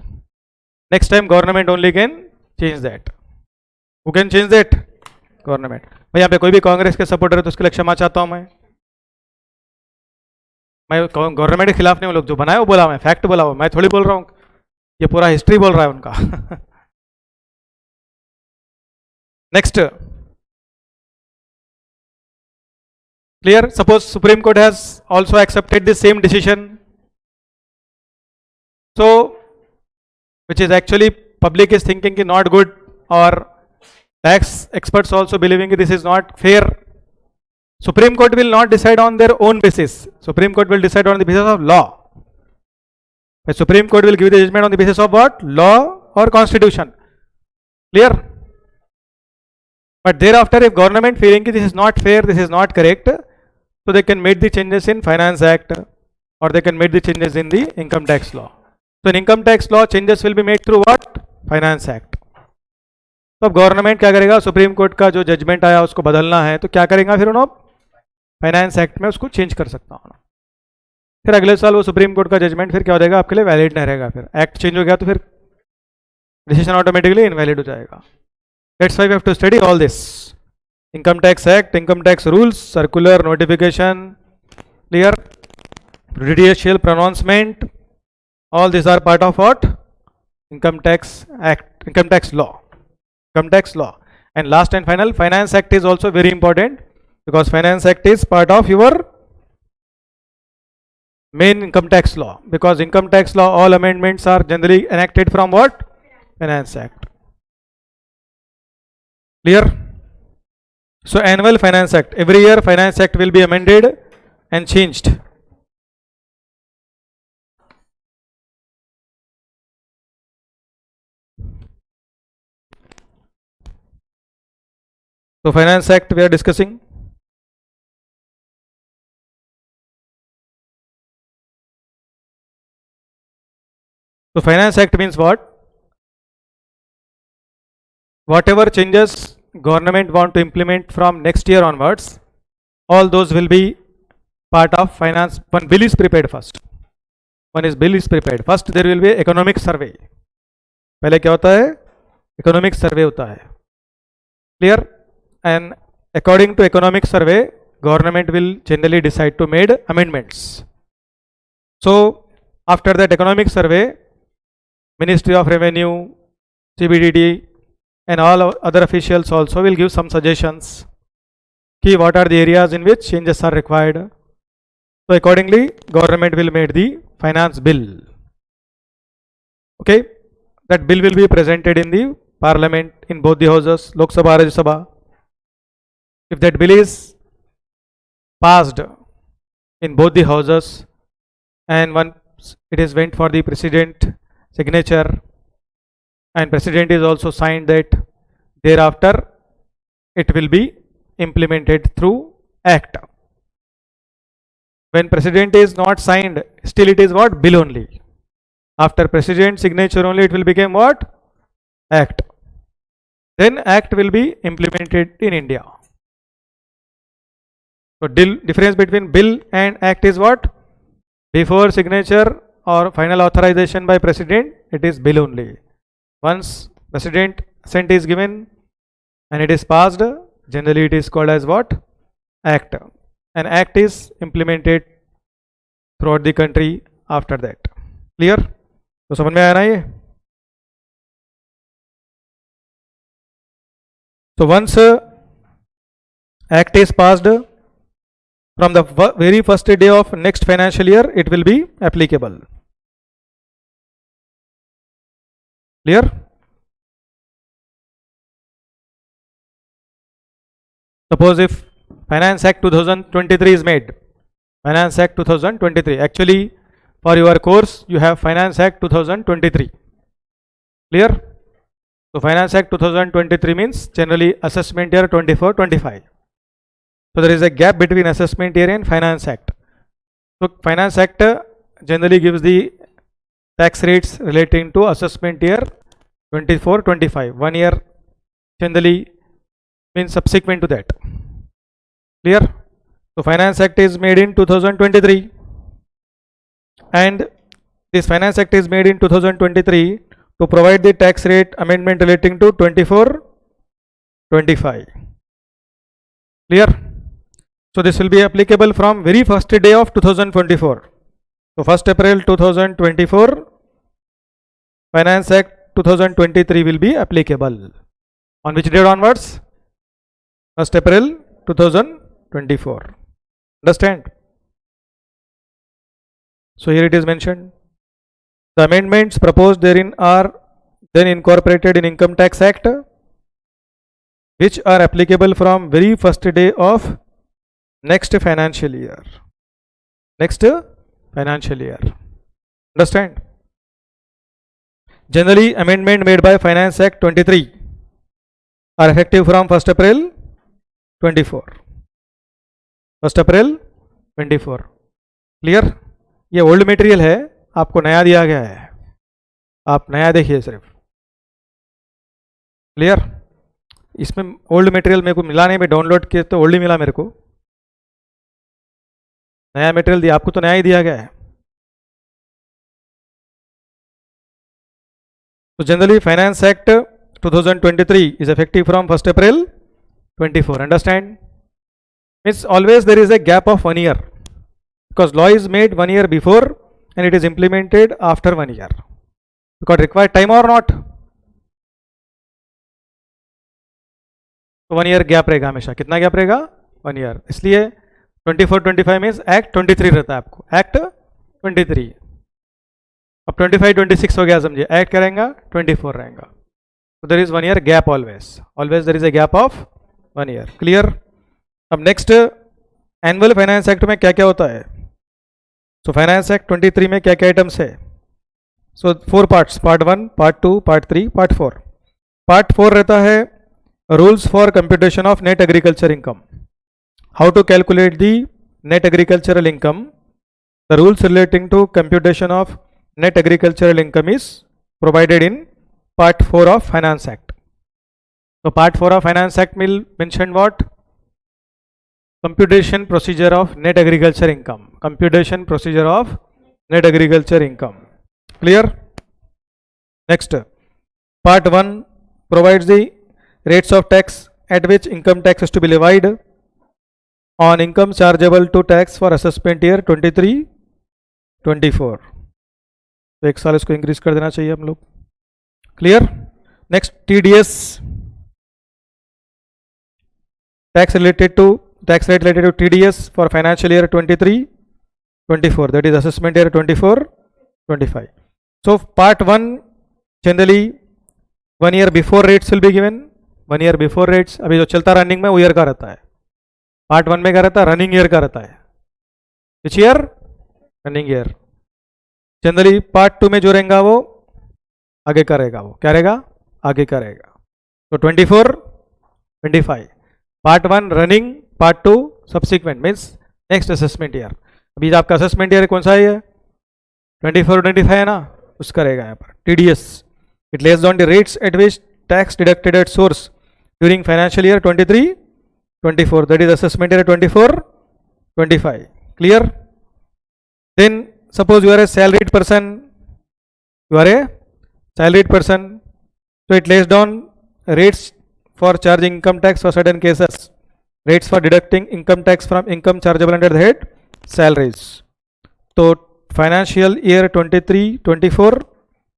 Next time government only can change that. Who can change that? Government. भाई यहाँ पे कोई भी कांग्रेस के supporter है तो उसके लिए क्षमा चाहता हूँ मैं गवर्नमेंट के खिलाफ नहीं हूँ, लोग जो बनाए वो बोला, मैं फैक्ट बोला, मैं थोड़ी बोल रहा हूँ, ये पूरा हिस्ट्री बोल रहा है उनका। Next, clear? Suppose supreme court has also accepted the same decision, so which is actually public is thinking ki not good, or tax experts also believing this is not fair. Supreme Court will not decide on their own basis. Supreme Court will decide on the basis of law. The Supreme Court will give the judgment on the basis of what? Law or constitution. Clear? But thereafter, if government feeling that this is not fair, this is not correct, so they can make the changes in Finance Act, or they can make the changes in the Income Tax Law. So in Income Tax Law, changes will be made through what? Finance Act. तो अब government क्या करेगा? Supreme court का जो judgement आया उसको बदलना है तो क्या करेगा फिर उन्होंने? फाइनेंस एक्ट में उसको चेंज कर सकता हूँ। फिर अगले साल वो सुप्रीम कोर्ट का जजमेंट फिर क्या हो जाएगा? आपके लिए वैलिड नहीं रहेगा। फिर एक्ट चेंज हो गया तो फिर डिसीजन ऑटोमेटिकली इनवैलिड हो जाएगा. That's why we have to study all this. Income tax act, income tax rules, circular, notification, clear, judicial pronouncement, all these are part of what? Income tax act, income tax law, income tax law. And last and final, finance act is also very important, because finance act is part of your main income tax law, because income tax law all amendments are generally enacted from what? Finance act. Clear? So annual finance act, every year finance act will be amended and changed. So finance act we are discussing. So finance act means what? Whatever changes government want to implement from next year onwards, all those will be part of finance. One bill is prepared first. Bill is prepared. First there will be economic survey. पहले क्या होता है? Economic survey होता है. Clear? And according to economic survey, government will generally decide to make amendments. So after that economic survey, Ministry of Revenue, CBDT and all other officials also will give some suggestions. Key, what are the areas in which changes are required? So accordingly government will make the finance bill. Okay, that bill will be presented in the parliament in both the houses, Lok Sabha, Rajya Sabha. If that bill is passed in both the houses and once it is went for the president signature and president is also signed, that thereafter it will be implemented through act. When president is not signed, still it is what? Bill only. After president signature only it will become what? Act. Then act will be implemented in India. So difference between bill and act is what? Before signature or final authorization by president, it is bill only. Once president assent is given and it is passed, generally it is called as what? Act. And act is implemented throughout the country after that. Clear? तो समझ में आया ना ये? So once act is passed, from the very first day of next financial year, it will be applicable. Clear? Suppose if Finance Act 2023 is made, Finance Act 2023, actually for your course you have Finance Act 2023. Clear? So Finance Act 2023 means generally assessment year 24-25. So there is a gap between assessment year and Finance Act. So Finance Act generally gives the tax rates relating to assessment year 24-25. 1 year generally means subsequent to that. Clear? So Finance Act is made in 2023, and this Finance Act is made in 2023 to provide the tax rate amendment relating to 24-25. Clear? So this will be applicable from very first day of 2024. So 1st April 2024, Finance Act 2023 will be applicable. On which date onwards? 1st April 2024. Understand? So here it is mentioned. The amendments proposed therein are then incorporated in Income Tax Act, which are applicable from very first day of next financial year. Next financial year. Understand? Generally, amendment made by Finance Act 23 are effective from 1st April 24. 1st April 24. Clear? ये old material है, आपको नया दिया गया है, आप नया देखिए सिर्फ. क्लियर? इसमें ओल्ड मटेरियल मेरे को मिला नहीं, मैं डाउनलोड किया तो ओल्ड ही मिला मेरे को. नया मटेरियल दिया आपको तो नया ही दिया गया है. So generally Finance Act 2023 is effective from 1st April 24. Understand? Means always there is a gap of 1 year, because law is made 1 year before and it is implemented after 1 year. Because required time or not? तो 1 year gap रहेगा हमेशा. कितना gap रहेगा? 1 year. इसलिए 24-25 means act 23 रहता है आपको. Act 23. अब 25-26 हो गया समझिए. एक्ट क्या रहेगा? 24 रहेगा. तो there is 1 year gap always. Always there is a gap of 1 year. Clear? अब नेक्स्ट एनुअल फाइनेंस एक्ट में क्या क्या होता है? सो फाइनेंस एक्ट 23 में क्या क्या आइटम्स है? सो 4 parts. Part 1, part 2, part 3, part 4. Part 4 रहता है rules for computation of net agriculture income. How to calculate the net agricultural income? The rules relating to computation of net agricultural income is provided in part 4 of Finance Act. So part 4 of Finance Act will mention what? Computation procedure of net agriculture income. Computation procedure of net agriculture income. Clear? Next, part 1 provides the rates of tax at which income tax is to be levied on income chargeable to tax for assessment year 23-24. तो एक साल इसको increase कर देना चाहिए हम लोग. Clear? Next, TDS tax rate related to TDS for financial year 23-24, that is assessment year 24-25. So part 1 generally 1 year before rates will be given. 1 year before rates. अभी जो चलता रनिंग में वो ईयर का रहता है. पार्ट 1 में क्या रहता है? रनिंग ईयर का रहता है. Which year? Running year. Generally part 2 में जो रहेगा वो आगे का रहेगा. वो क्या रहेगा? आगे का रहेगा. तो 24-25. Part 1 running, part 2 subsequent means next assessment year. अभी आपका असेसमेंट ईयर कौन सा है? 24-25 है ना, उसका रहेगा यहाँ पर TDS. It less on the rates eight which tax deducted at source during financial year 23-24, that is assessment year 24-25. Clear? Then suppose you are a salaried person. So it lays down rates for charging income tax for certain cases, rates for deducting income tax from income chargeable under the head salaries. So financial year 23-24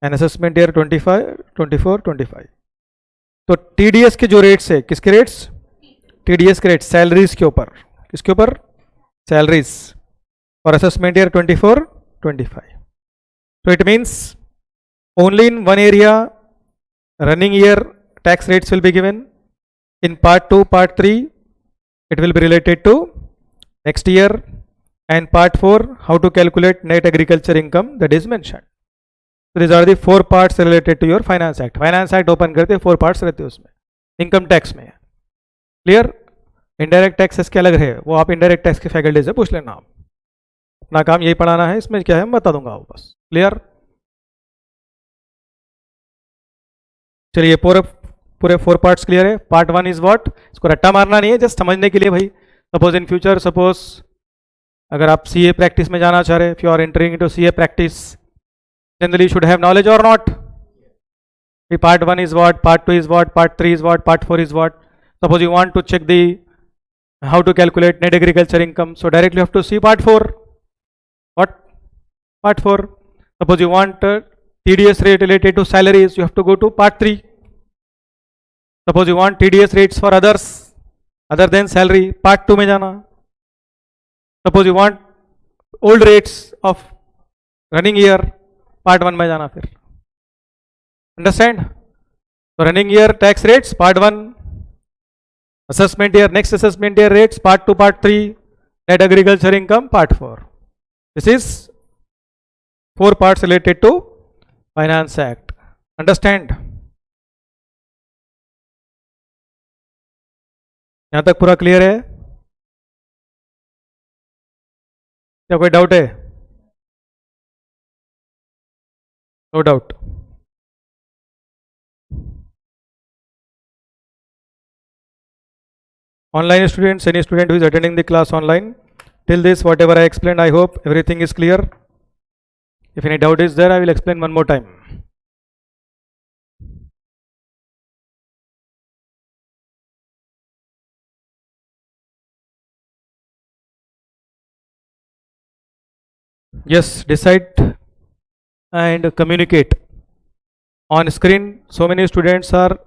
and assessment year 25-24-25. तो TDS के जो rates है, किसके rates? TDS के rates salaries के ऊपर. किसके ऊपर? Salaries for assessment year 24-25. तो it means only in one area running year tax rates will be given. In part 2, part 3 it will be related to next year, and part 4 how to calculate net agriculture income, that is mentioned. So these are the 4 parts related to your Finance Act. Finance Act open करते 4 parts रहते हैं उसमें. Income tax में clear. Indirect taxes के अलग है, वो आप इनडायरेक्ट टैक्स की फैकल्टी से पूछ लेना. आप अपना काम यही पढ़ाना है, इसमें क्या है मैं बता दूंगा बस. क्लियर? चलिए पूरे 4 पार्ट्स क्लियर है. Part 1 is what? इसको रट्टा मारना नहीं है, जस्ट समझने के लिए भाई. सपोज इन फ्यूचर, सपोज अगर आप CA प्रैक्टिस में जाना चाह रहे, if you are entering into CA practice, generally you should have knowledge or not? Part 1 is what, part 2 is what, part 3 is what, part 4 is what. Suppose you want to check the how to calculate net agriculture income, so directly you have to see part 4. What? Part 4. Suppose you want TDS rate related to salaries, you have to go to part 3. Suppose you want TDS rates for others other than salary, part 2 में जाना. Suppose you want old rates of running year, part 1 में जाना फिर. Understand? तो running year tax rates part 1, assessment year next assessment year rates part 2, part 3, net agriculture income part 4. This is 4 parts related to finance act. Understand? यहां तक पूरा clear है? क्या कोई डाउट है? No doubt. Online students, any student who is attending the class online, till this whatever I explained, I hope everything is clear. If any doubt is there, I will explain one more time. Yes, decide and communicate. On screen, so many students are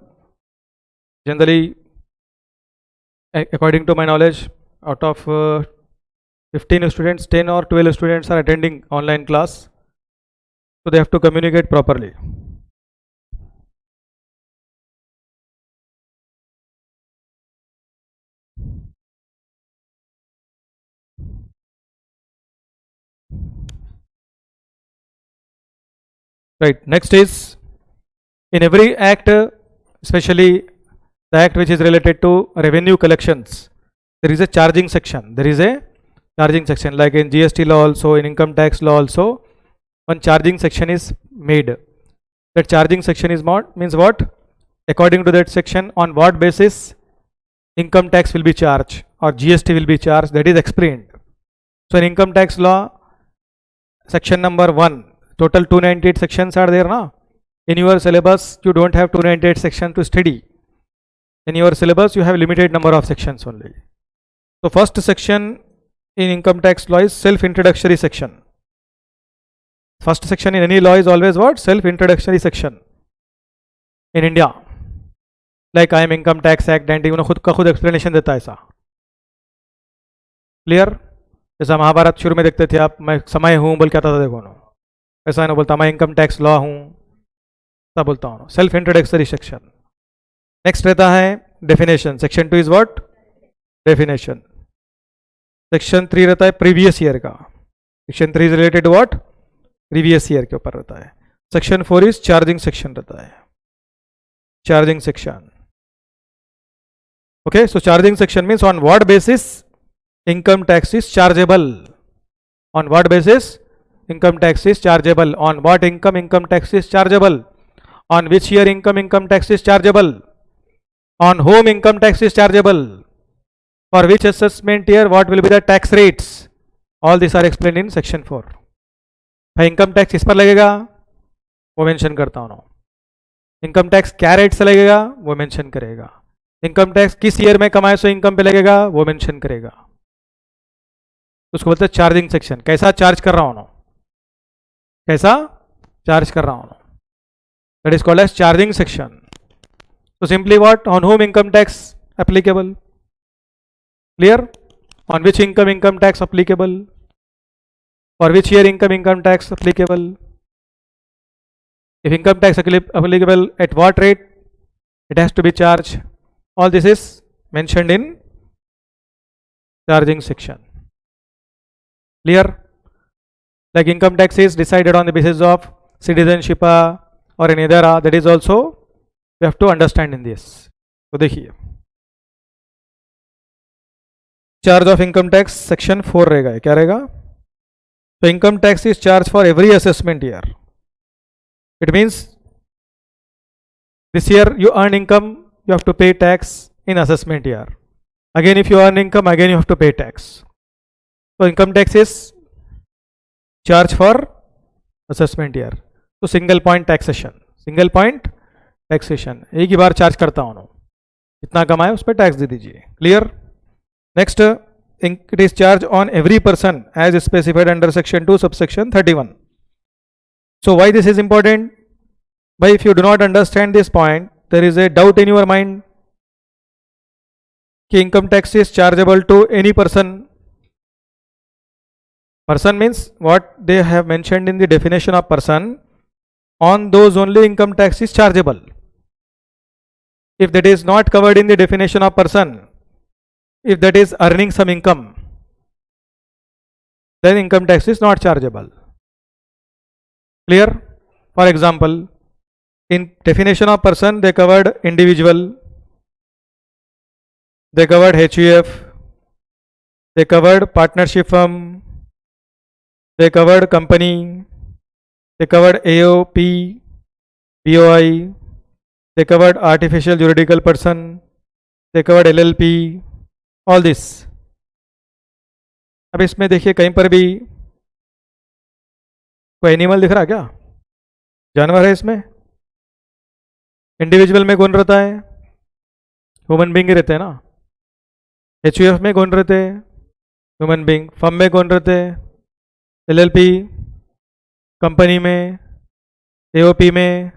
generally, according to my knowledge, out of 15 students, 10 or 12 students are attending online class. So they have to communicate properly. Right. Next is in every act, especially the act which is related to revenue collections, there is a charging section. There is a charging section, like in GST law also, in income tax law also, one charging section is made. That charging section is what means what? According to that section, on what basis income tax will be charged or GST will be charged, that is explained. So in income tax law, section number 1, total 298 sections are there now. In your syllabus, you don't have 298 sections to study. In your syllabus, you have limited number of sections only. So first section in income tax law is self-introductory section. First section in any law is always what? Self-introductory section. In India, like I am income tax act 91 खुद का खुद explanation देता है ऐसा. Clear? जैसा महाभारत शुरू में देखते थे आप, मैं समय हूँ बोल के आता था, देखो ना ऐसा नहीं बोलता, मैं इनकम टैक्स लॉ हूँ, सब बोलता हूँ. Self introductory section. नेक्स्ट रहता है definition. Section 2 is what? Definition. Section 3 रहता है प्रीवियस ईयर का. Section 3 is related what? Previous year के ऊपर रहता है. सेक्शन 4 इज चार्जिंग सेक्शन रहता है. Charging section. Okay, so charging section means on what basis income tax is chargeable. On what basis income tax is chargeable? On what income tax is chargeable? On which year income tax is chargeable? On whom income tax is chargeable? For which assessment year what will be the tax rates? All these are explained in section 4. भाई income tax किस पर लगेगा वो mention करता हूँ. Income tax क्या rate से लगेगा वो मेंशन करेगा. इनकम टैक्स किस ईयर में कमाए सो इनकम पे लगेगा वो मेंशन करेगा. उसको बोलते हैं चार्जिंग सेक्शन. कैसा चार्ज कर रहा हूँ ना, कैसा चार्ज कर रहा हूँ, that is called as charging section. तो simply what? On whom income tax applicable. Clear? On which income tax applicable, for which year income tax applicable, if income tax applicable at what rate it has to be charged. All this is mentioned in charging section. Clear? Like income tax is decided on the basis of citizenship or any other, that is also we have to understand in this. तो देखिए charge of income tax section 4 रहेगा. क्या रहेगा? तो income tax is charge for every assessment year. It means this year you earn income, you have to pay tax in assessment year. Again if you earn income, again you have to pay tax. So income tax is charge for assessment year. So single point taxation. Single point taxation. एक ही बार charge करता हूँ, इतना कमाए उस पर tax दे दीजिए. Clear? Next, it is charged on every person as specified under section 2 subsection 31. So why this is important? But if you do not understand this point, there is a doubt in your mind कि income tax is chargeable to any person. Person means what they have mentioned in the definition of person. On those only income tax is chargeable. If that is not covered in the definition of person, if that is earning some income, then income tax is not chargeable. Clear? For example, in definition of person they covered individual, they covered HUF, they covered partnership firm, they covered company, they covered AOP, BOI, they covered artificial juridical person, they covered LLP, all this. अब इसमें देखिए कहीं पर भी कोई animal दिख रहा क्या? जानवर है इसमें? इंडिविजुअल में कौन रहता है? ह्यूमन बींग रहते हैं ना. HUF में कौन रहते हैं? Human being. फर्म में कौन रहते हैं? LLP, कंपनी में, AOP में,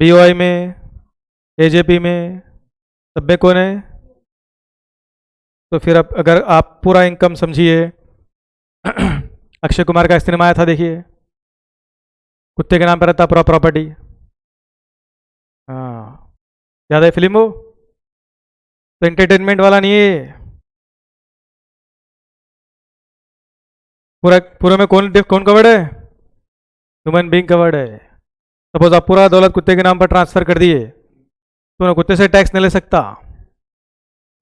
BOI में, AJP में, सब में कौन है? तो फिर अब अगर आप पूरा इनकम समझिए, अक्षय कुमार का सिनेमा आया था, देखिए, कुत्ते के नाम पर रहता पूरा प्रॉपर्टी। हाँ, याद है फिल्म वो? तो एंटरटेनमेंट वाला नहीं है। पूरा पूरा में कौन कौन कवर्ड है? ह्यूमन बीइंग कवर्ड है। सपोज आप पूरा दौलत कुत्ते के नाम पर ट्रांसफर कर दिए, तो ना कुत्ते से टैक्स नहीं ले सकता,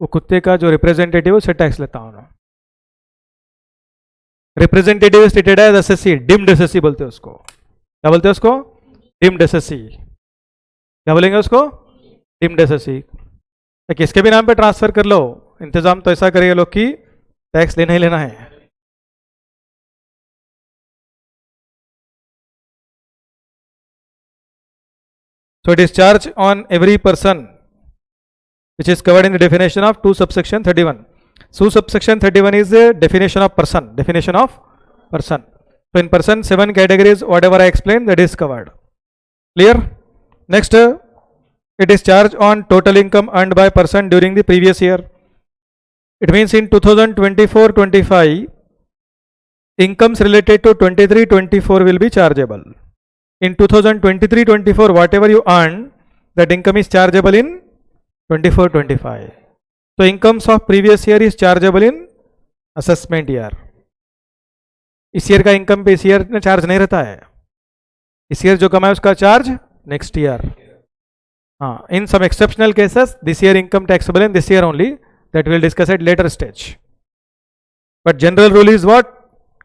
वो कुत्ते का जो रिप्रेजेंटेटिव है उससे टैक्स लेता हूँ ना। Representative stated as SSC, deemed SSC बोलते हैं उसको। क्या बोलते हैं उसको? Deemed SSC. क्या बोलेंगे उसको? Deemed SSC. किसके भी नाम पे ट्रांसफर कर लो, इंतजाम तो ऐसा करेगा लोग कि टैक्स लेना ही लेना है। So it is charged on every person, which is covered in the definition of 2 subsection 31. So subsection 31 is the definition of person. Definition of person. So in person, 7 categories, whatever I explained, that is covered. Clear? Next, it is charged on total income earned by person during the previous year. It means in 2024-25, incomes related to 23-24 will be chargeable. In 2023-24, whatever you earn, that income is chargeable in 24-25. So incomes of previous year is chargeable in assessment year. इस year का income पे इस year में charge नहीं रहता है, इस year जो कमाए उसका चार्ज नेक्स्ट ईयर। हाँ, in some exceptional cases this year income taxable in this year only, that will discuss at later stage. But general rule is what,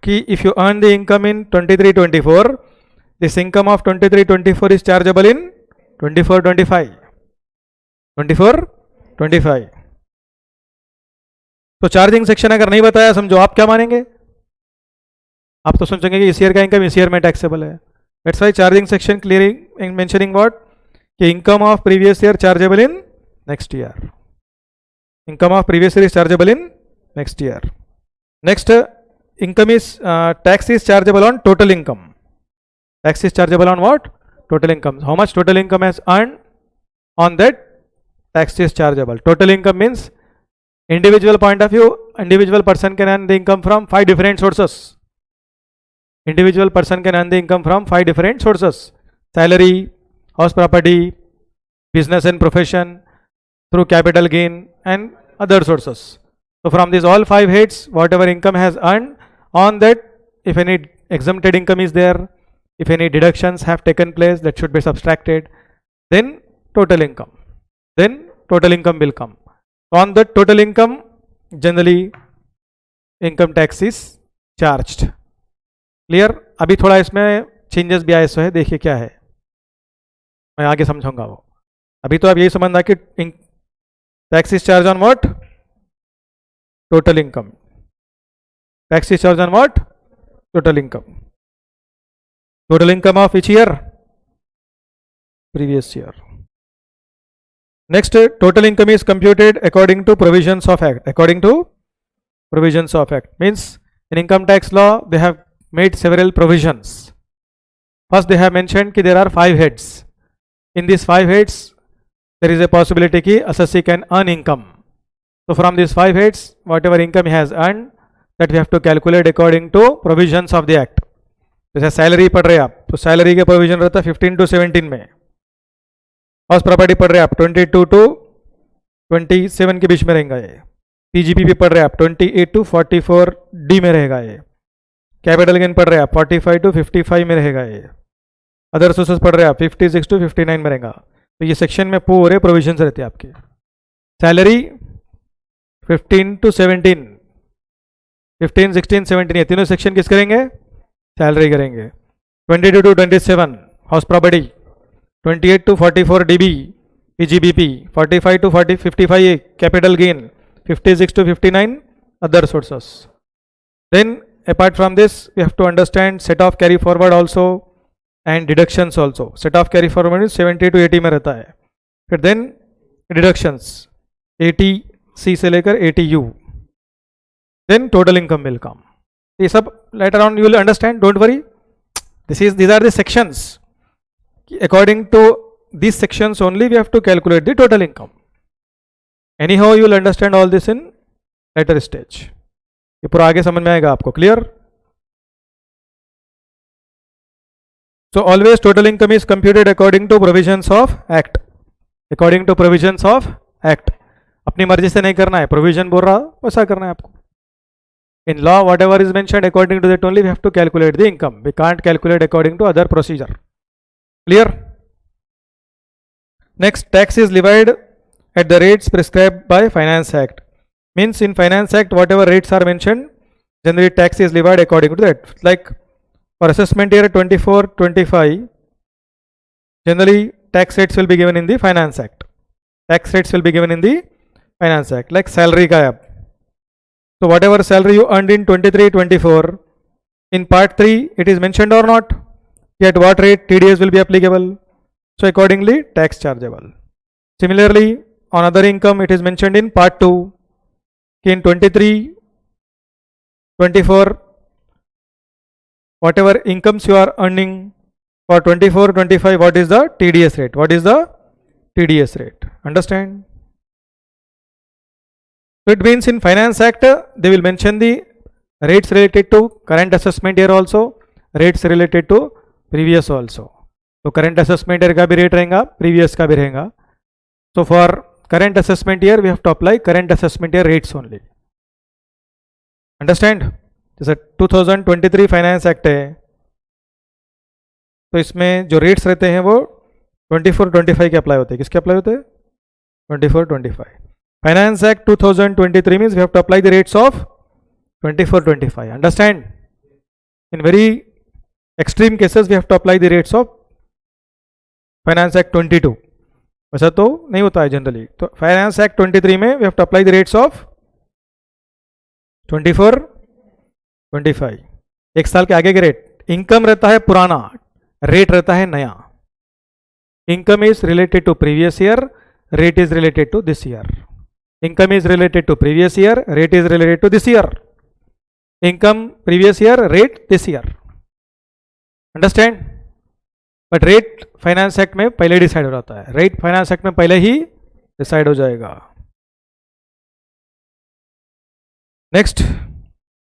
कि if you earn the income in 23-24, this income of 23-24 is chargeable in 24-25. 24-25. तो charging section अगर नहीं बताया समझो आप क्या मानेंगे? आप तो सोचेंगे कि इस ईयर का इनकम इस ईयर में टैक्सेबल है। That's why charging section clearing mentioning what, कि income of previous year chargeable in next year. Income of previous year is chargeable in next year. Next, income is tax is chargeable on total income. Tax is chargeable on what? Total income. How much total income has earned, on that tax is chargeable. Total income means individual point of view, individual person can earn the income from 5 different sources. Individual person can earn the income from 5 different sources: salary, house property, business and profession, through capital gain and other sources. So from these all 5 heads, whatever income has earned, on that if any exempted income is there, if any deductions have taken place, that should be subtracted, then total income will come. On the total income, generally income tax is charged. Clear? अभी थोड़ा इसमें changes भी आए सो है, देखिए क्या है, मैं आगे समझाऊंगा वो। अभी तो आप यही समझना कि tax is charge on what? Total income. Tax is charge on what? Total income. Total income of which year? Previous year. Next, total income is computed according to provisions of Act. According to provisions of Act means in income tax law they have made several provisions. First, they have mentioned that there are 5 heads. In these 5 heads, there is a possibility that assessee can earn income. So from these 5 heads, whatever income he has earned, that we have to calculate according to provisions of the Act. जैसे salary पढ़ रहे आप तो salary के provision रहता है 15 to 17 में। House property पढ़ रहे आप 22 to 27 के बीच में रहेगा ये। पीजीपीपी पढ़ रहे आप 28 to 44 डी में रहेगा ये। कैपिटल गेन पढ़ रहे आप 45 to 55 में रहेगा ये। अदर सोर्सेस पढ़ रहे आप 56 to 59 में रहेगा। तो ये सेक्शन में पूरे प्रोविजन रहते हैं आपके। सैलरी 15 to 17, 15, 16, 17 ये तीनों सेक्शन किस करेंगे? सैलरी करेंगे। 22 to 27 house property, 28 to 44 DB PGBP, 45 to 55 capital gain, 56 to 59 other sources. Then apart from this we have to understand set of carry forward also and deductions also. Set of carry forward 70 to 80 में रहता है. फिर then deductions 80C से लेकर 80U. Then total income will come. ये सब later on you will understand, don't worry. These are the sections. According to these sections only we have to calculate the total income. Anyhow you will understand all this in later stage. ये पूरा आगे समझ में आएगा आपको, clear? So always total income is computed according to provisions of act. According to provisions of act. अपनी मर्जी से नहीं करना है, प्रोविजन बोल रहा वैसा करना है आपको. In law whatever is mentioned according to that only we have to calculate the income. We can't calculate according to other procedure. Clear? Next, tax is levied at the rates prescribed by Finance Act. Means in Finance Act whatever rates are mentioned, generally tax is levied according to that. Like for assessment year 24-25, generally tax rates will be given in the Finance Act. Tax rates will be given in the Finance Act. Like salary का है. So whatever salary you earned in 23-24, in part 3 it is mentioned or not, at what rate TDS will be applicable. So accordingly tax chargeable. Similarly on other income it is mentioned in part 2, in 23-24 whatever incomes you are earning, for 24-25 what is the TDS rate, what is the TDS rate, understand? So it means in Finance Act they will mention the rates related to current assessment year also, rates related to previous also. So current assessment year का भी rate रहेगा, previous का भी रहेगा. So for current assessment year we have to apply current assessment year rates only. Understand? जैसे 2023 finance act है तो इसमें जो रेट्स रहते हैं वो 24-25 के अप्लाई होते हैं. किसके अप्लाई होते हैं? 24-25. Finance act 2023 means we have to apply the rates of 24-25. Understand? In very extreme cases we have to apply the rates of finance act 22. वैसा तो नहीं होता है जनरली. तो फाइनेंस एक्ट 23 में we have to apply the rates of 24-25. एक साल के आगे के रेट. इनकम रहता है पुराना, रेट रहता है नया. Income is related to previous year, rate is related to this year. Income is related to previous year, rate is related to this year. Income previous year, rate this year. Understand? But rate finance act में पहले decide हो जाता है. Rate finance act में पहले ही decide हो जाएगा. Next,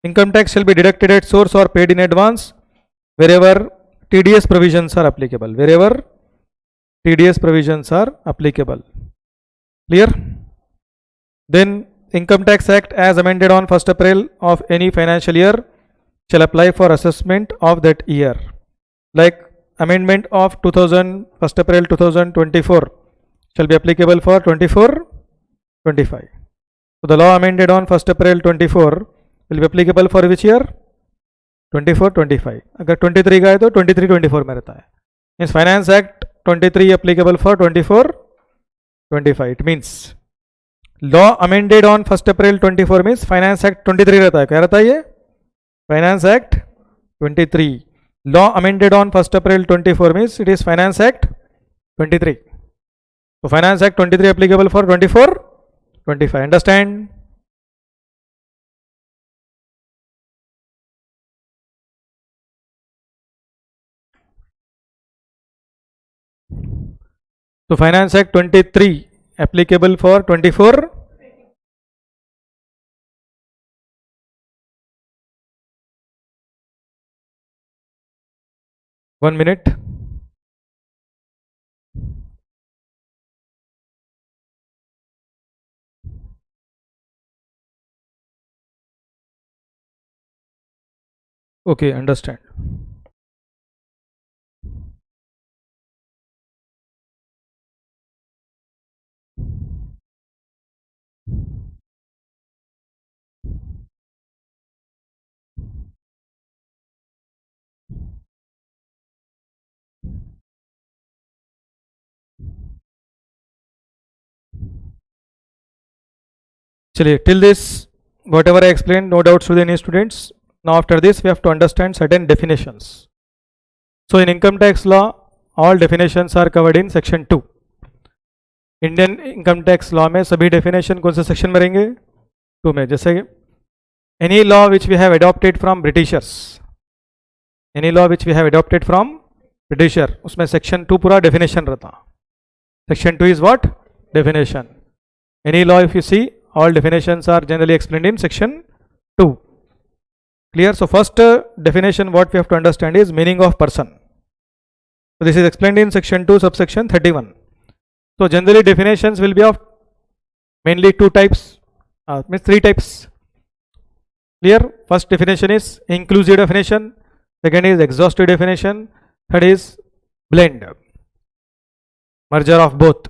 income tax shall be deducted at source or paid in advance wherever TDS provisions are applicable. Wherever TDS provisions are applicable. Clear? Then Income Tax Act as amended on 1st April of any financial year shall apply for assessment of that year. Like amendment of 1st April 2024 shall be applicable for 24-25. So the law amended on 1st April 24 will be applicable for which year? 24-25. अगर 23 का है तो 23-24 में रहता है. Means Finance Act 23 applicable for 24-25. It means law amended on 1st April 24 means Finance Act 23 रहता है. क्या रहता है ये? Finance Act 23. Law amended on 1st April 24 means it is Finance Act 23. So Finance Act 23 applicable for 24-25. Understand? So Finance Act 23 applicable for 24. One minute. Okay, understand. चलिए, till this whatever I explained, no doubts to any students. Now after this we have to understand certain definitions. So in income tax law all definitions are covered in section 2. Indian income tax law में सभी definition कौन से section में रहेंगे? 2 में. जैसे any law which we have adopted from Britishers, any law which we have adopted from Britisher, उसमें section 2 पूरा definition रहता. Section 2 is what? Definition. Any law if you see, all definitions are generally explained in section 2. Clear? So first definition what we have to understand is meaning of person. So this is explained in section 2 subsection 31. So generally definitions will be of mainly two types, means three types. Clear? First definition is inclusive definition, second is exhaustive definition, third is blend, merger of both.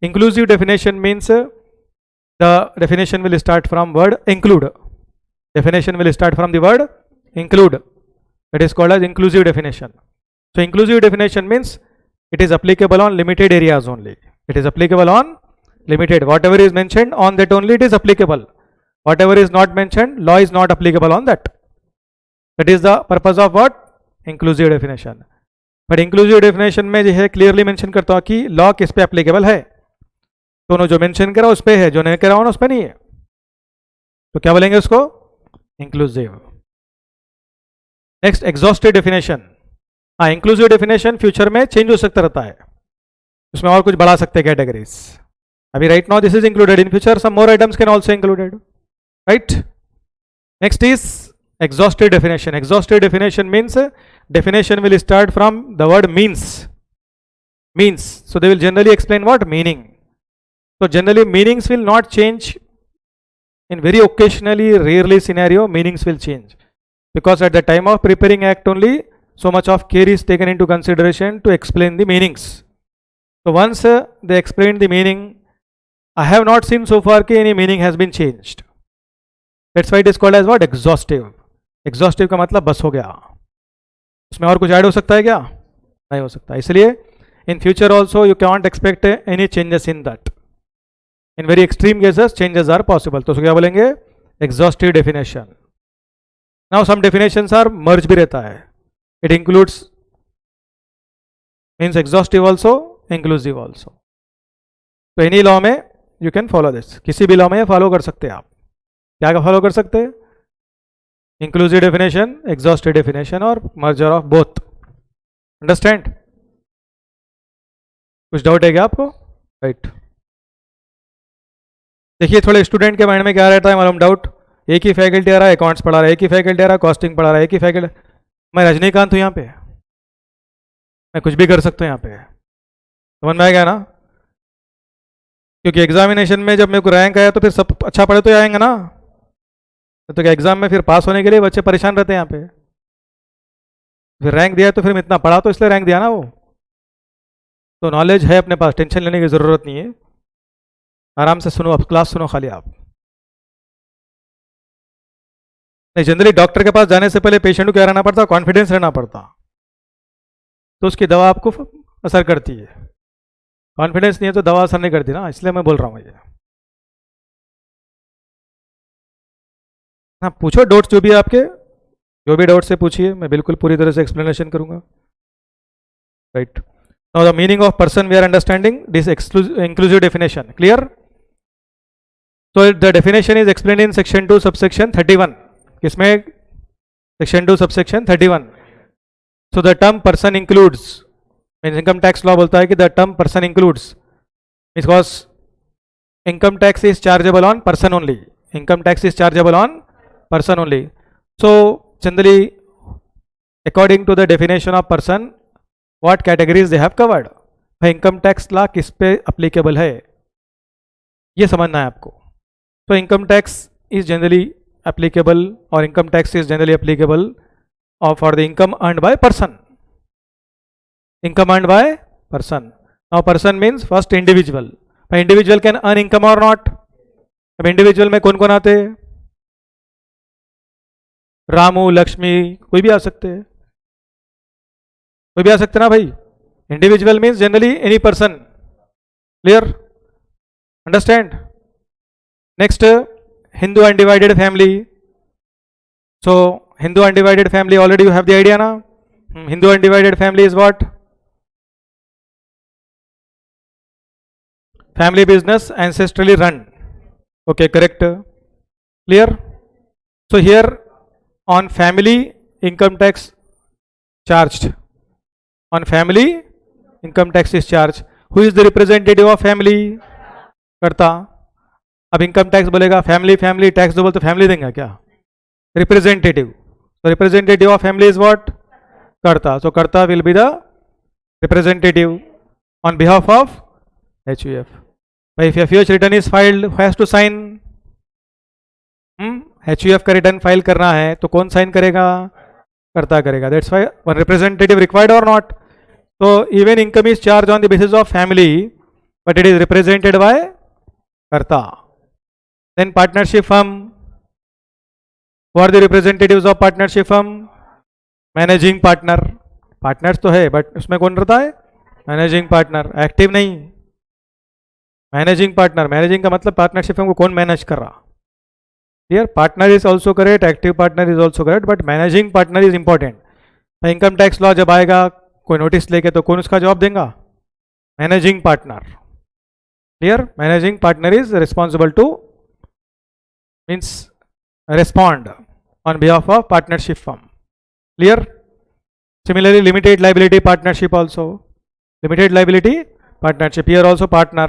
Inclusive definition means the definition will start from word include. Definition will start from the word include. That is called as inclusive definition. So inclusive definition means it is applicable on limited areas only. It is applicable on limited. Whatever is mentioned on that only it is applicable. Whatever is not mentioned, law is not applicable on that. That is the purpose of what? Inclusive definition. But inclusive definition में जो है clearly mention करता हूँ कि law किस पे applicable है. दोनों जो mention करा उस पे है, जो नहीं करा उस पे नहीं है. तो क्या बोलेंगे उसको? Inclusive. Next, exhaustive definition. हाँ, inclusive definition future में change हो सकता रहता है. उसमें और कुछ बढ़ा सकते हैं categories. अभी right now this is included. In future some more items can also included. Right? Next is exhaustive definition. Exhaustive definition means definition will start from the word means. Means. So they will generally explain what? Meaning. So generally meanings will not change. In very occasionally, rarely scenario, meanings will change. Because at the time of preparing act only, so much of care is taken into consideration to explain the meanings. So once they explain the meaning, I have not seen so far कि any meaning has been changed. That's why it is called as what? Exhaustive. Exhaustive का मतलब बस हो गया. उसमें और कुछ add हो सकता है क्या? नहीं हो सकता. इसलिए in future also you can't expect any changes in that. In very extreme cases changes are possible. तो क्या बोलेंगे? Exhaustive definition. Now some definitions are merge भी रहता है. It includes, means exhaustive also, inclusive also. तो any law में you can follow this. किसी भी law में follow कर सकते हैं आप. क्या follow कर सकते हैं? Inclusive definition, exhaustive definition और merger of both. Understand? कुछ डाउट है क्या आपको? Right. देखिए थोड़े स्टूडेंट के माइंड में क्या रहता है मालूम डाउट. एक ही फैकल्टी आ रहा है, अकाउंट्स पढ़ा रहा है, एक ही फैकल्टी आ रहा है, कॉस्टिंग पढ़ा रहा है, एक ही फैकल्टी. मैं रजनीकांत हूँ यहाँ पे, मैं कुछ भी कर सकता हूँ यहाँ पे. समझ में आएगा ना? क्योंकि एग्जामिनेशन में जब मेरे को रैंक आया तो फिर सब अच्छा पढ़े तो आएंगे ना. तो क्या एग्जाम में फिर पास होने के लिए बच्चे परेशान रहते हैं यहाँ पे. फिर रैंक दिया तो फिर इतना पढ़ा तो इसलिए रैंक दिया ना वो. तो नॉलेज है अपने पास, टेंशन लेने की ज़रूरत नहीं है. आराम से सुनो, अब क्लास सुनो खाली आप. नहीं, जनरली डॉक्टर के पास जाने से पहले पेशेंट को क्या रहना पड़ता? कॉन्फिडेंस रहना पड़ता. तो उसकी दवा आपको असर करती है. कॉन्फिडेंस नहीं है तो दवा असर नहीं करती ना, इसलिए मैं बोल रहा हूँ ये. हाँ, पूछो डाउट्स जो भी है आपके, जो भी डाउट से पूछिए, मैं बिल्कुल पूरी तरह से एक्सप्लेनेशन करूंगा. Right. Now the meaning of person we are understanding this inclusive definition. Clear? So the definition is explained in section 2 subsection 31. किसमें? section 2 subsection 31. So the term person includes, means income tax law बोलता है कि the term person includes, because income tax is chargeable on person only. Income tax is chargeable on person only. So generally according to the definition of person, what categories they have covered. भाई income tax ला किस पे applicable है ये समझना है आपको. तो income tax is generally applicable, or income tax is generally applicable for the income earned by person. Income earned by person. Now person means first individual. Individual can earn income or not. अब individual में कौन कौन आते हैं? रामू, लक्ष्मी, कोई भी आ सकते हैं. कोई भी आ सकते ना भाई. Individual means generally any person. Clear? Understand? Next, Hindu undivided family. So Hindu undivided family, already you have the idea now. Hindu undivided family is what? Family business, ancestrally run. Okay, correct. Clear? So here on family income tax charged. On family income tax is charged. Who is the representative of family? कर्ता. अब income tax बोलेगा family family tax दो बोल तो family देंगे क्या? Representative. So representative of family is what? कर्ता. So कर्ता will be the representative on behalf of HUF. But if FUH return is filed, who has to sign? HUF का return file करना है तो कौन साइन करेगा? कर्ता करेगा. That's why one representative required or not. So even income is charged on the basis of family, but it is represented by कर्ता. Then partnership firm. Who are the representatives of partnership firm? Managing partner. Partners तो है but उसमें कौन रहता है? Managing partner. Active नहीं, managing partner. Managing का मतलब पार्टनरशिप फर्म को कौन मैनेज कर रहा. Clear. Partner is also correct, active partner is also correct, but managing partner is important. Income tax law जब आएगा कोई नोटिस लेके तो कौन उसका जवाब देगा? Managing partner. Clear. Managing partner is responsible two means respond on behalf of partnership firm. Clear. Similarly, limited liability partnership also. Limited liability partnership, here also partner.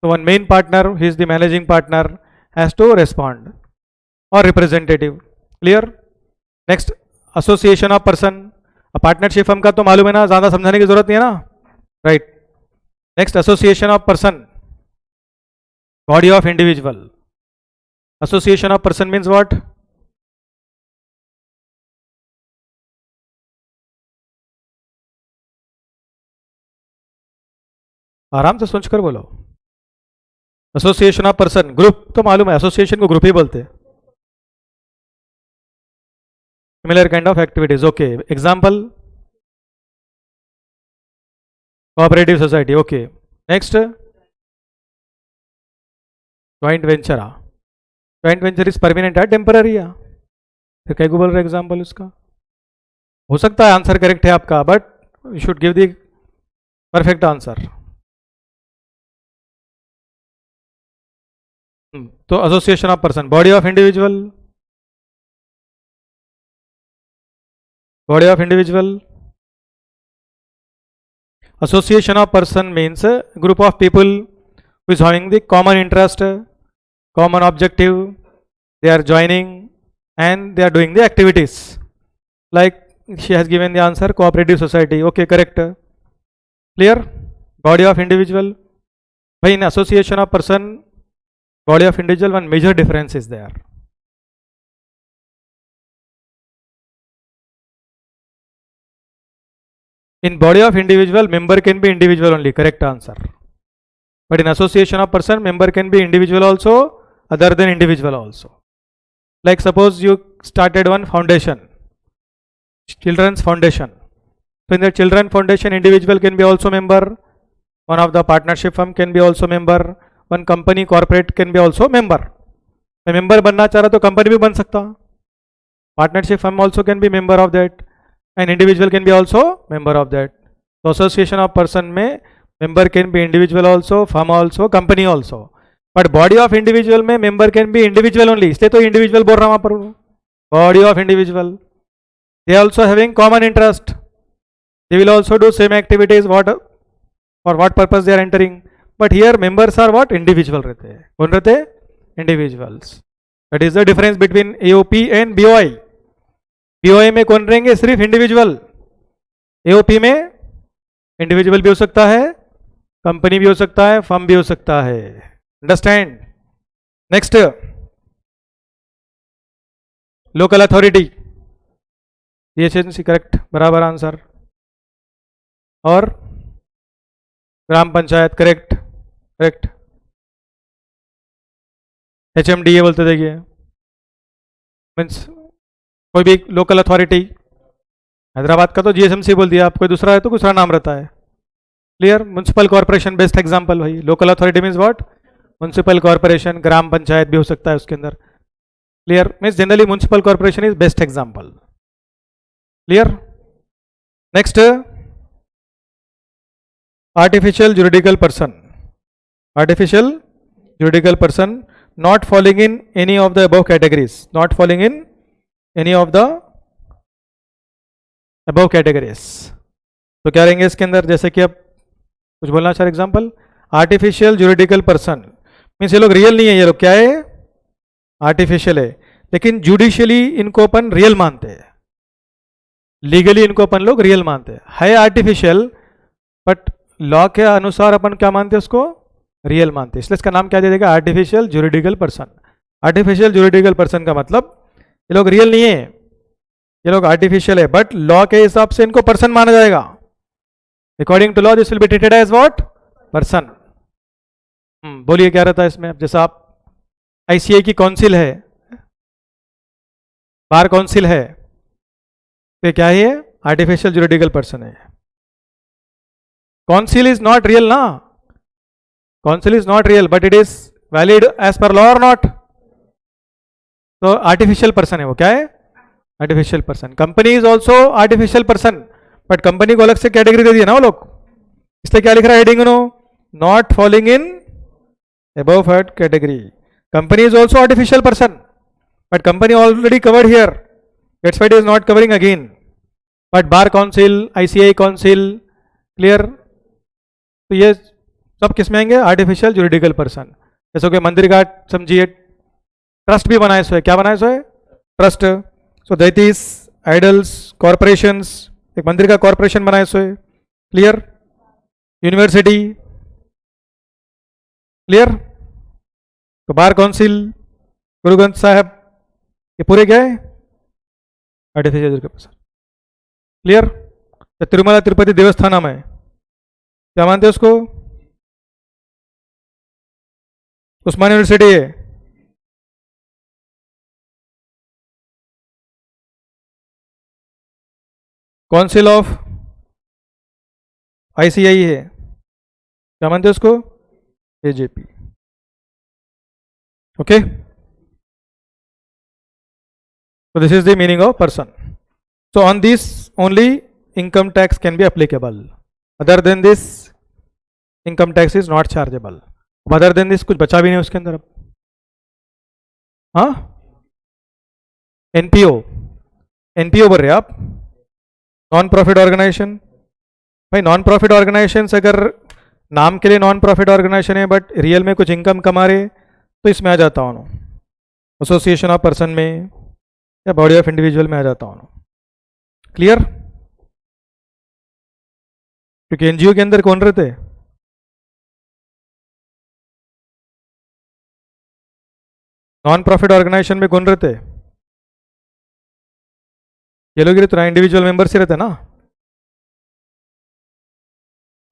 So one main partner, he is the managing partner, has to respond or representative. Clear. Next, association of person. Partnership firm का तो मालूम है ना, ज़्यादा समझाने की जरूरत नहीं है ना. Right. Next, association of person. Body of individual. Association of person means what? आराम से सोच कर बोलो. Association of person. ग्रुप तो मालूम है, एसोसिएशन को ग्रुप ही बोलते हैं. Similar kind of activities. Okay. Example cooperative society. Okay. Next, joint venture. Joint venture is permanent है टेम्पररी है? फिर कई को बोल रहे एग्जाम्पल उसका. हो सकता है आंसर करेक्ट है आपका, but you should give the perfect answer. तो association of person. Body of individual. Body of individual. Association of person means group of people who is having the common interest, common objective, they are joining and they are doing the activities. Like she has given the answer cooperative society. Okay, correct. Clear. Body of individual. By in association of person, body of individual, one major difference is there. In body of individual, member can be individual only. Correct answer. But in association of person, member can be individual also, other than individual also. Like suppose you started one foundation, children's foundation. So in the children foundation, individual can be also member, one of the partnership firm can be also member, one company corporate can be also member. मैं member बनना चाह रहा तो company भी बन सकता. Partnership firm also can be member of that, and individual can be also member of that. So association of person में member can be individual also, firm also, company also. But body of individual में member can be individual only, इसलिए तो individual बोल रहा हूं वहां पर. Body of individual, they also having common interest, they will also do same activities what for what purpose they are entering. But here members are what? Individual रहते हैं. कौन रहते हैं? Individuals. That is the difference between AOP and BOI. BOI में कौन रहेंगे? सिर्फ individual. AOP में इंडिविजुअल भी हो सकता है, कंपनी भी हो सकता है, फर्म भी हो सकता है. Understand. Next, local authority. Agency correct, बराबर आंसर. और ग्राम पंचायत करेक्ट, करेक्ट. HMDA बोलते देखिए, मीन्स कोई भी लोकल अथॉरिटी. हैदराबाद का तो GSMC बोल दिया, आप कोई दूसरा है तो दूसरा नाम रहता है. Clear. Municipal corporation best example भाई. Local authority means what? Municipal corporation, gram panchayat भी हो सकता है उसके अंदर. Clear. Means generally municipal corporation is best example. Clear. Next, artificial juridical person. Artificial juridical person not falling in any of the above categories, not falling in any of the above categories. तो क्या रहेंगे इसके अंदर, जैसे कि अब कुछ बोलना sir example, artificial juridical person means ये लोग रियल नहीं है, ये लोग क्या है, आर्टिफिशियल है, लेकिन जुडिशियली इनको अपन रियल मानते हैं, लीगली इनको अपन लोग रियल मानते हैं, है आर्टिफिशियल बट लॉ के अनुसार अपन क्या मानते हैं उसको, रियल मानते हैं, इसलिए इसका नाम क्या दे देगा, artificial juridical person. Artificial juridical person का मतलब ये लोग रियल नहीं है, ये लोग आर्टिफिशियल है, बट लॉ के हिसाब से इनको पर्सन माना जाएगा। According to law this will be treated as what, person. बोलिए क्या रहता है इसमें, अब जैसा आप आईसीआई की काउंसिल है, बार काउंसिल है, तो क्या है, आर्टिफिशियल जुरिडिकल पर्सन है। काउंसिल इज नॉट रियल ना, council is not real but it is valid as per law और नॉट, तो आर्टिफिशियल पर्सन है वो, क्या है, artificial person. Company is also artificial person, but company को अलग से कैटेगरी दे दिया ना वो लोग, इसलिए क्या लिख रहा है heading no, not following in above category. Company is also artificial person, but company already covered here, that's why it is not covering again. But bar council, ICI council, clear? तो ये सब किस में आएंगे, आर्टिफिशियल जुरिडिकल पर्सन। जैसे कि मंदिर का समझिए ट्रस्ट भी बनाए सो है, क्या बनाए सो है, ट्रस्ट। सो दैटिस आइडल्स कॉरपोरेशंस, एक मंदिर का कॉरपोरेशन बनाए सो है, क्लियर? University, clear? तो बार काउंसिल, गुरु ग्रंथ साहब, ये पूरे क्या है, आर्टिफिशियल जुरिडिकल पर्सन, क्लियर? तो तिरुमला तिरुपति देवस्थानम है, क्या मानते हैं उसको, उस्मान यूनिवर्सिटी है, काउंसिल ऑफ आईसीआई है, क्या मानते हैं उसको, AJP. Okay, so this is the meaning of person. So on this only income tax can be applicable, other than this income tax is not chargeable. other than this कुछ बचा भी नहीं उसके अंदर अब, हाँ, एनपीओ, एनपीओ बोल रहे आप, नॉन प्रॉफिट ऑर्गेनाइजेशन। भाई नॉन प्रॉफिट ऑर्गेनाइजेशन अगर नाम के लिए नॉन प्रॉफिट ऑर्गेनाइजेशन है बट रियल में कुछ इनकम कमा रहे तो इसमें आ जाता हूँ, एसोसिएशन ऑफ पर्सन में या बॉडी ऑफ इंडिविजुअल में आ जाता हूँ, क्लियर? क्योंकि एनजीओ के अंदर कौन रहते, नॉन प्रॉफिट ऑर्गेनाइजेशन में कौन रहते, ये लोग रहते ना, इंडिविजुअल मेंबर से रहते ना।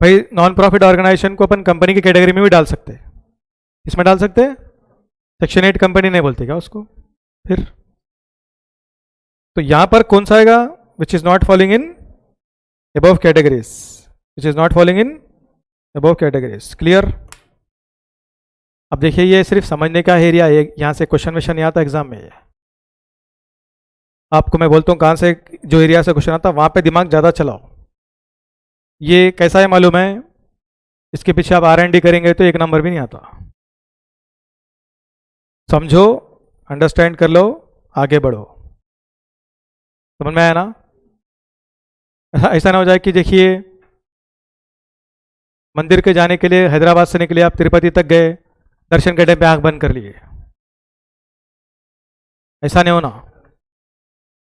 भाई नॉन प्रॉफिट ऑर्गेनाइजेशन को अपन कंपनी की कैटेगरी में भी डाल सकते हैं, इसमें डाल सकते हैं, सेक्शन 8 कंपनी नहीं बोलते क्या उसको, फिर तो यहां पर कौन सा आएगा, which is not following in above categories, which is not following in above categories, clear? अब देखिए ये सिर्फ समझने का एरिया है, यहां से क्वेश्चन वेश्चन नहीं आता एग्जाम में, आपको मैं बोलता हूँ कहां से जो एरिया से क्वेश्चन आता वहां पे दिमाग ज्यादा चलाओ। ये कैसा है मालूम है, इसके पीछे आप R&D करेंगे तो एक नंबर भी नहीं आता, समझो, अंडरस्टैंड कर लो, आगे बढ़ो, समझ में आया ना? ऐसा ना हो जाए कि देखिए मंदिर के जाने के लिए हैदराबाद से निकले आप, तिरुपति तक गए, दर्शन के टाइम पे आंख बंद कर लिए, ऐसा नहीं होना,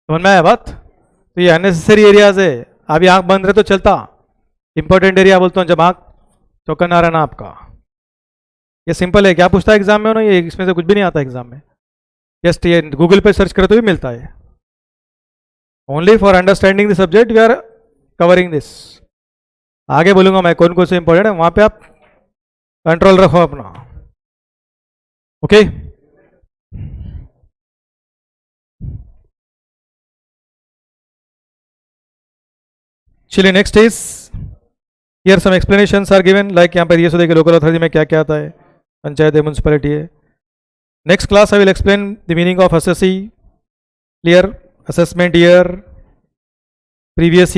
समझ में आया बात? तो ये अननेसेसरी एरियाज है, अभी आंख बंद रहे तो चलता, इंपॉर्टेंट एरिया बोलता हूँ जब आंख चौकन आ रहा ना आपका। ये सिंपल है, क्या पूछता है एग्जाम में ना, ये इसमें से कुछ भी नहीं आता एग्जाम में, जस्ट ये गूगल पे सर्च करो तो भी मिलता है। Only for understanding the subject we are covering this. आगे बोलूंगा मैं कौन कौन से इंपॉर्टेंट है, वहां पे आप कंट्रोल रखो अपना, ओके? चलिए next is here some explanations are given, like यहाँ पर ये देखिए लोकल अथॉरिटी में क्या क्या आता है, पंचायत है, म्यूनसिपैलिटी है। Next class I will explain the meaning of SSC, clear? assessment year, previous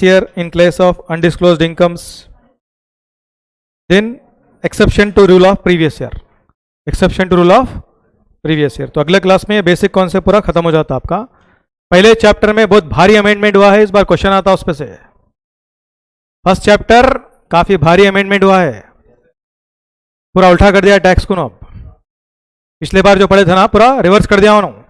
year in case of undisclosed incomes, then exception to rule of previous year, exception to rule of previous year. तो अगले class में ये basic concept पूरा खत्म हो जाता आपका। पहले चैप्टर में बहुत भारी अमेंडमेंट हुआ है, इस बार क्वेश्चन आता है उस पे से। फर्स्ट चैप्टर काफी भारी अमेंडमेंट हुआ है, पूरा उल्टा कर दिया टैक्स को ना। पिछले बार जो पढ़े थे ना पूरा रिवर्स कर दिया उन्होंने।